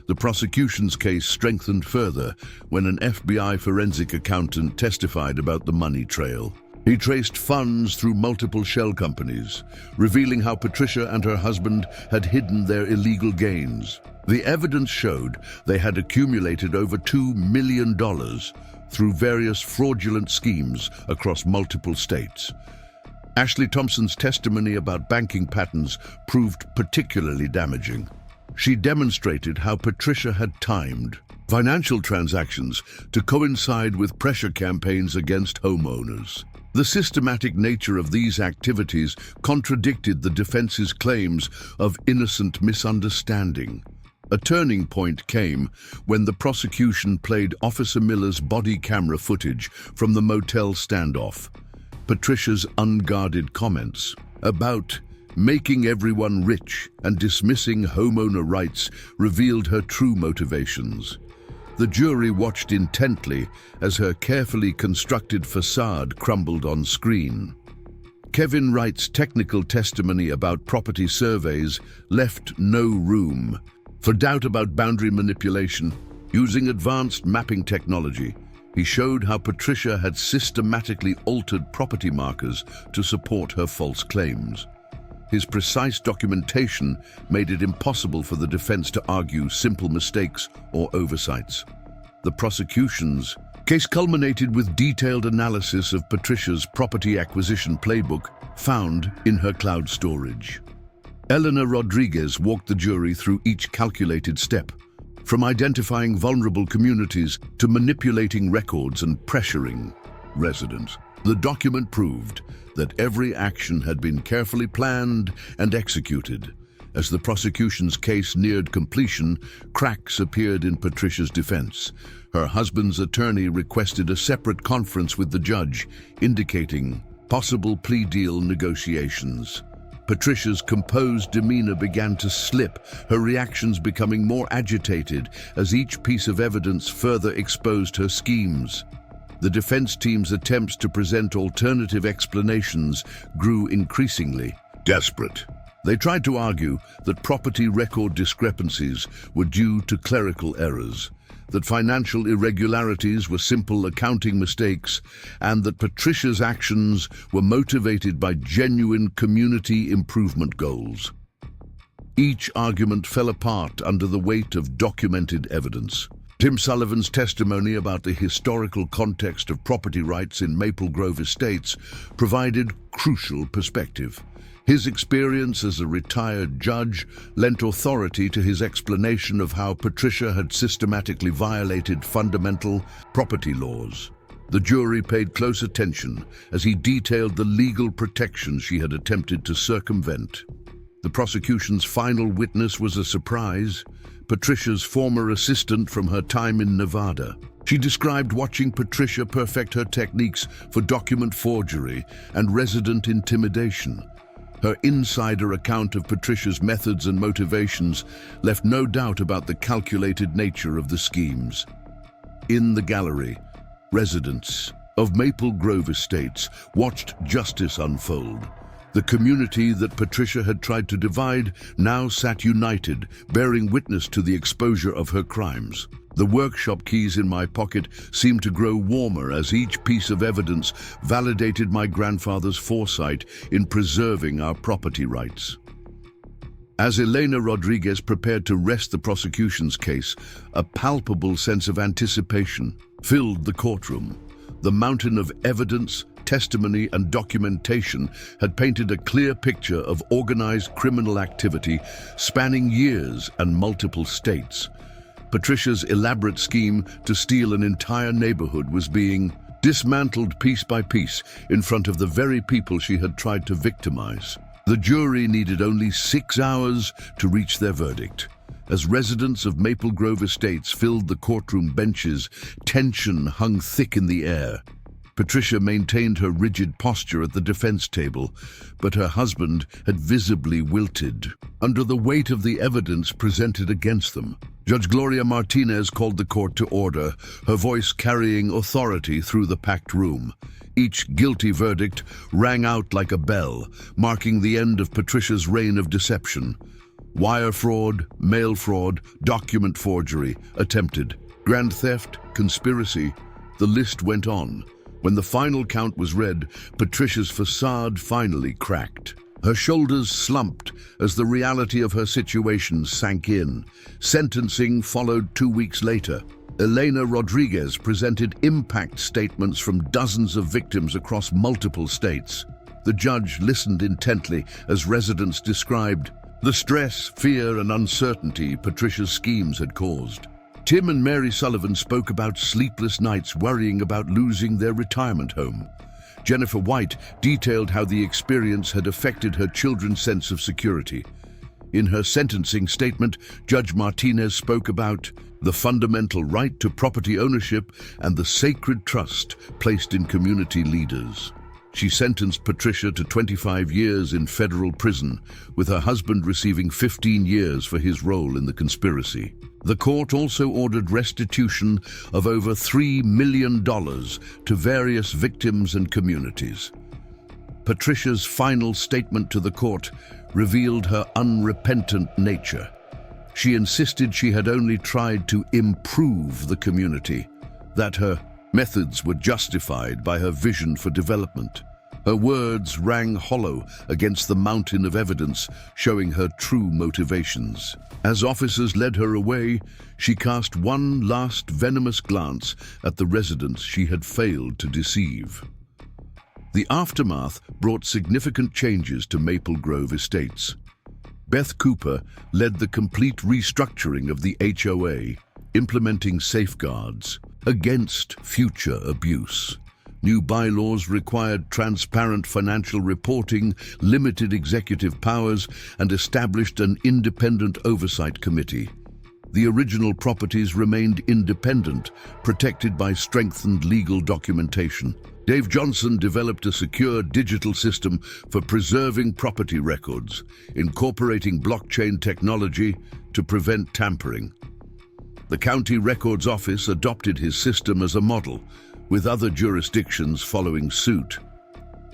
The prosecution's case strengthened further when an FBI forensic accountant testified about the money trail. He traced funds through multiple shell companies, revealing how Patricia and her husband had hidden their illegal gains. The evidence showed they had accumulated over $2 million through various fraudulent schemes across multiple states. Ashley Thompson's testimony about banking patterns proved particularly damaging. She demonstrated how Patricia had timed financial transactions to coincide with pressure campaigns against homeowners. The systematic nature of these activities contradicted the defense's claims of innocent misunderstanding. A turning point came when the prosecution played Officer Miller's body camera footage from the motel standoff. Patricia's unguarded comments about making everyone rich and dismissing homeowner rights revealed her true motivations. The jury watched intently as her carefully constructed facade crumbled on screen. Kevin Wright's technical testimony about property surveys left no room for doubt about boundary manipulation. Using advanced mapping technology, he showed how Patricia had systematically altered property markers to support her false claims. His precise documentation made it impossible for the defense to argue simple mistakes or oversights. The prosecution's case culminated with detailed analysis of Patricia's property acquisition playbook found in her cloud storage. Eleanor Rodriguez walked the jury through each calculated step, from identifying vulnerable communities to manipulating records and pressuring residents. The document proved that every action had been carefully planned and executed. As the prosecution's case neared completion, cracks appeared in Patricia's defense. Her husband's attorney requested a separate conference with the judge, indicating possible plea deal negotiations. Patricia's composed demeanor began to slip, her reactions becoming more agitated as each piece of evidence further exposed her schemes. The defense team's attempts to present alternative explanations grew increasingly desperate. They tried to argue that property record discrepancies were due to clerical errors, that financial irregularities were simple accounting mistakes, and that Patricia's actions were motivated by genuine community improvement goals. Each argument fell apart under the weight of documented evidence. Tim Sullivan's testimony about the historical context of property rights in Maple Grove Estates provided crucial perspective. His experience as a retired judge lent authority to his explanation of how Patricia had systematically violated fundamental property laws. The jury paid close attention as he detailed the legal protections she had attempted to circumvent. The prosecution's final witness was a surprise: Patricia's former assistant from her time in Nevada. She described watching Patricia perfect her techniques for document forgery and resident intimidation. Her insider account of Patricia's methods and motivations left no doubt about the calculated nature of the schemes. In the gallery, residents of Maple Grove Estates watched justice unfold. The community that Patricia had tried to divide now sat united, bearing witness to the exposure of her crimes. The workshop keys in my pocket seemed to grow warmer as each piece of evidence validated my grandfather's foresight in preserving our property rights. As Elena Rodriguez prepared to rest the prosecution's case, a palpable sense of anticipation filled the courtroom. The mountain of evidence, testimony, and documentation had painted a clear picture of organized criminal activity spanning years and multiple states. Patricia's elaborate scheme to steal an entire neighborhood was being dismantled piece by piece in front of the very people she had tried to victimize. The jury needed only 6 hours to reach their verdict. As residents of Maple Grove Estates filled the courtroom benches, tension hung thick in the air. Patricia maintained her rigid posture at the defense table, but her husband had visibly wilted under the weight of the evidence presented against them. Judge Gloria Martinez called the court to order, her voice carrying authority through the packed room. Each guilty verdict rang out like a bell, marking the end of Patricia's reign of deception. Wire fraud, mail fraud, document forgery, attempted, grand theft, conspiracy. The list went on. When the final count was read, Patricia's facade finally cracked. Her shoulders slumped as the reality of her situation sank in. Sentencing followed 2 weeks later. Elena Rodriguez presented impact statements from dozens of victims across multiple states. The judge listened intently as residents described the stress, fear, and uncertainty Patricia's schemes had caused. Tim and Mary Sullivan spoke about sleepless nights worrying about losing their retirement home. Jennifer White detailed how the experience had affected her children's sense of security. In her sentencing statement, Judge Martinez spoke about the fundamental right to property ownership and the sacred trust placed in community leaders. She sentenced Patricia to 25 years in federal prison, with her husband receiving 15 years for his role in the conspiracy. The court also ordered restitution of over $3 million to various victims and communities. Patricia's final statement to the court revealed her unrepentant nature. She insisted she had only tried to improve the community, that her methods were justified by her vision for development. Her words rang hollow against the mountain of evidence showing her true motivations. As officers led her away, she cast one last venomous glance at the residents she had failed to deceive. The aftermath brought significant changes to Maple Grove Estates. Beth Cooper led the complete restructuring of the HOA, implementing safeguards against future abuse. New bylaws required transparent financial reporting, limited executive powers, and established an independent oversight committee. The original properties remained independent, protected by strengthened legal documentation. Dave Johnson developed a secure digital system for preserving property records, incorporating blockchain technology to prevent tampering. The County Records Office adopted his system as a model, with other jurisdictions following suit.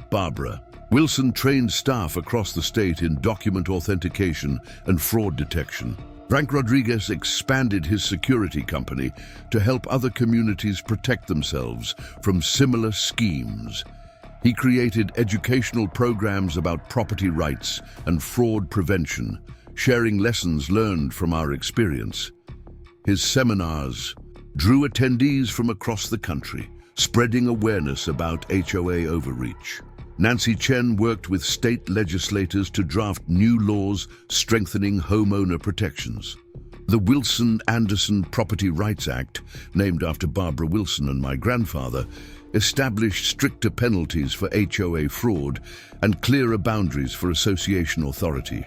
Barbara Wilson trained staff across the state in document authentication and fraud detection. Frank Rodriguez expanded his security company to help other communities protect themselves from similar schemes. He created educational programs about property rights and fraud prevention, sharing lessons learned from our experience. His seminars drew attendees from across the country, spreading awareness about HOA overreach. Nancy Chen worked with state legislators to draft new laws strengthening homeowner protections. The Wilson-Anderson Property Rights Act, named after Barbara Wilson and my grandfather, established stricter penalties for HOA fraud and clearer boundaries for association authority.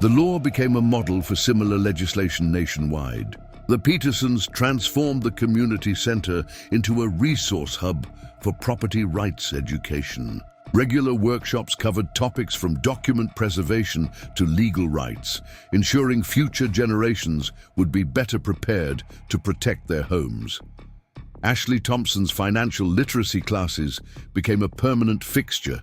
The law became a model for similar legislation nationwide. The Petersons transformed the community center into a resource hub for property rights education. Regular workshops covered topics from document preservation to legal rights, ensuring future generations would be better prepared to protect their homes. Ashley Thompson's financial literacy classes became a permanent fixture,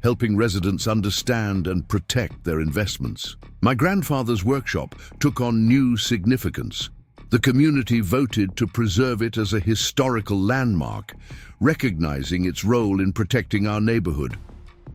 helping residents understand and protect their investments. My grandfather's workshop took on new significance. The community voted to preserve it as a historical landmark, recognizing its role in protecting our neighborhood.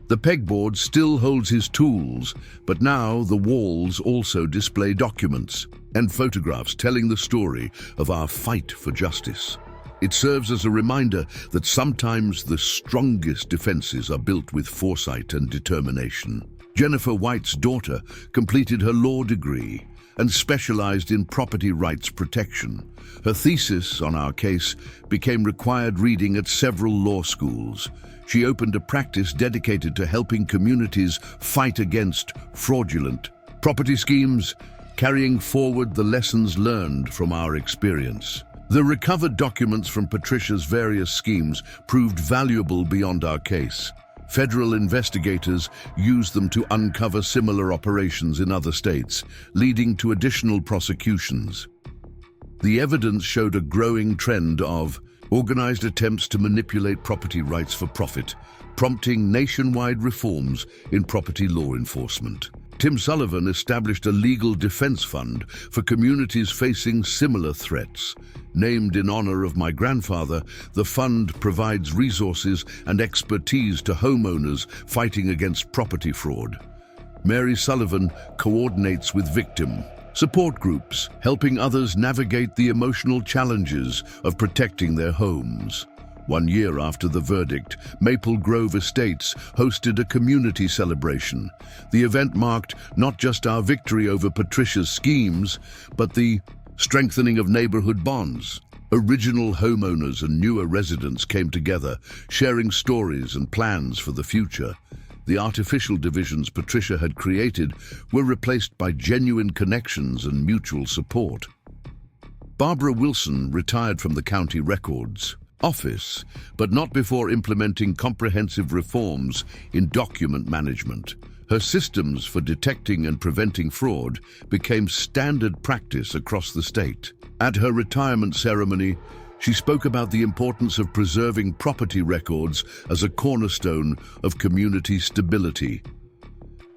The pegboard still holds his tools, but now the walls also display documents and photographs telling the story of our fight for justice. It serves as a reminder that sometimes the strongest defenses are built with foresight and determination. Jennifer White's daughter completed her law degree and specialized in property rights protection. Her thesis on our case became required reading at several law schools. She opened a practice dedicated to helping communities fight against fraudulent property schemes, carrying forward the lessons learned from our experience. The recovered documents from Patricia's various schemes proved valuable beyond our case. Federal investigators used them to uncover similar operations in other states, leading to additional prosecutions. The evidence showed a growing trend of organized attempts to manipulate property rights for profit, prompting nationwide reforms in property law enforcement. Tim Sullivan established a legal defense fund for communities facing similar threats. Named in honor of my grandfather, the fund provides resources and expertise to homeowners fighting against property fraud. Mary Sullivan coordinates with victim support groups, helping others navigate the emotional challenges of protecting their homes. 1 year after the verdict, Maple Grove Estates hosted a community celebration. The event marked not just our victory over Patricia's schemes, but the strengthening of neighborhood bonds. Original homeowners and newer residents came together, sharing stories and plans for the future. The artificial divisions Patricia had created were replaced by genuine connections and mutual support. Barbara Wilson retired from the county records office, but not before implementing comprehensive reforms in document management. Her systems for detecting and preventing fraud became standard practice across the state. At her retirement ceremony, she spoke about the importance of preserving property records as a cornerstone of community stability.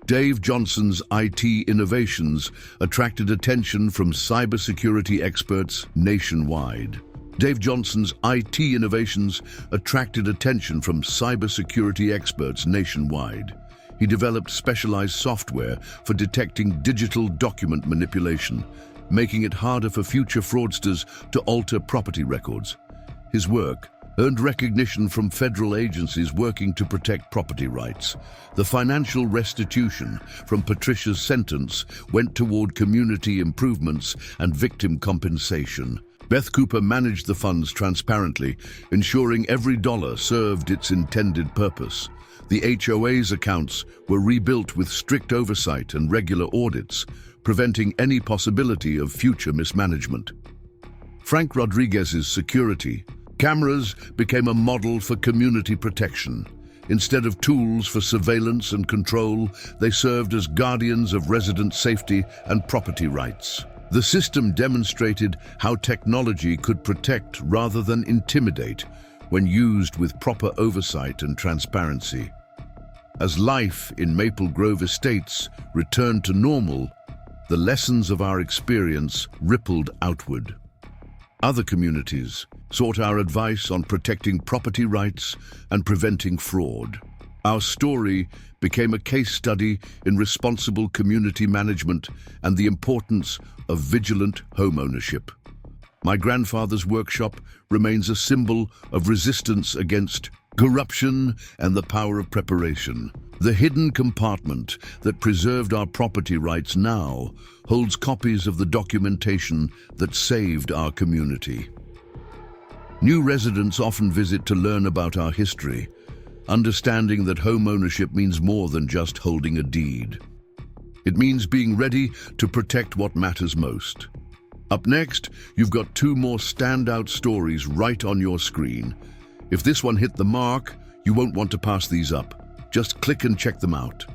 Dave Johnson's IT innovations attracted attention from cybersecurity experts nationwide. Dave Johnson's IT innovations attracted attention from cybersecurity experts nationwide. He developed specialized software for detecting digital document manipulation, making it harder for future fraudsters to alter property records. His work earned recognition from federal agencies working to protect property rights. The financial restitution from Patricia's sentence went toward community improvements and victim compensation. Beth Cooper managed the funds transparently, ensuring every dollar served its intended purpose. The HOA's accounts were rebuilt with strict oversight and regular audits, preventing any possibility of future mismanagement. Frank Rodriguez's security cameras became a model for community protection. Instead of tools for surveillance and control, they served as guardians of resident safety and property rights. The system demonstrated how technology could protect rather than intimidate when used with proper oversight and transparency. As life in Maple Grove Estates returned to normal, the lessons of our experience rippled outward. Other communities sought our advice on protecting property rights and preventing fraud. Our story became a case study in responsible community management and the importance of vigilant homeownership. My grandfather's workshop remains a symbol of resistance against Corruption and the power of preparation. The hidden compartment that preserved our property rights now holds copies of the documentation that saved our community. New residents often visit to learn about our history, understanding that home ownership means more than just holding a deed. It means being ready to protect what matters most. Up next, you've got two more standout stories right on your screen. If this one hit the mark, you won't want to pass these up. Just click and check them out.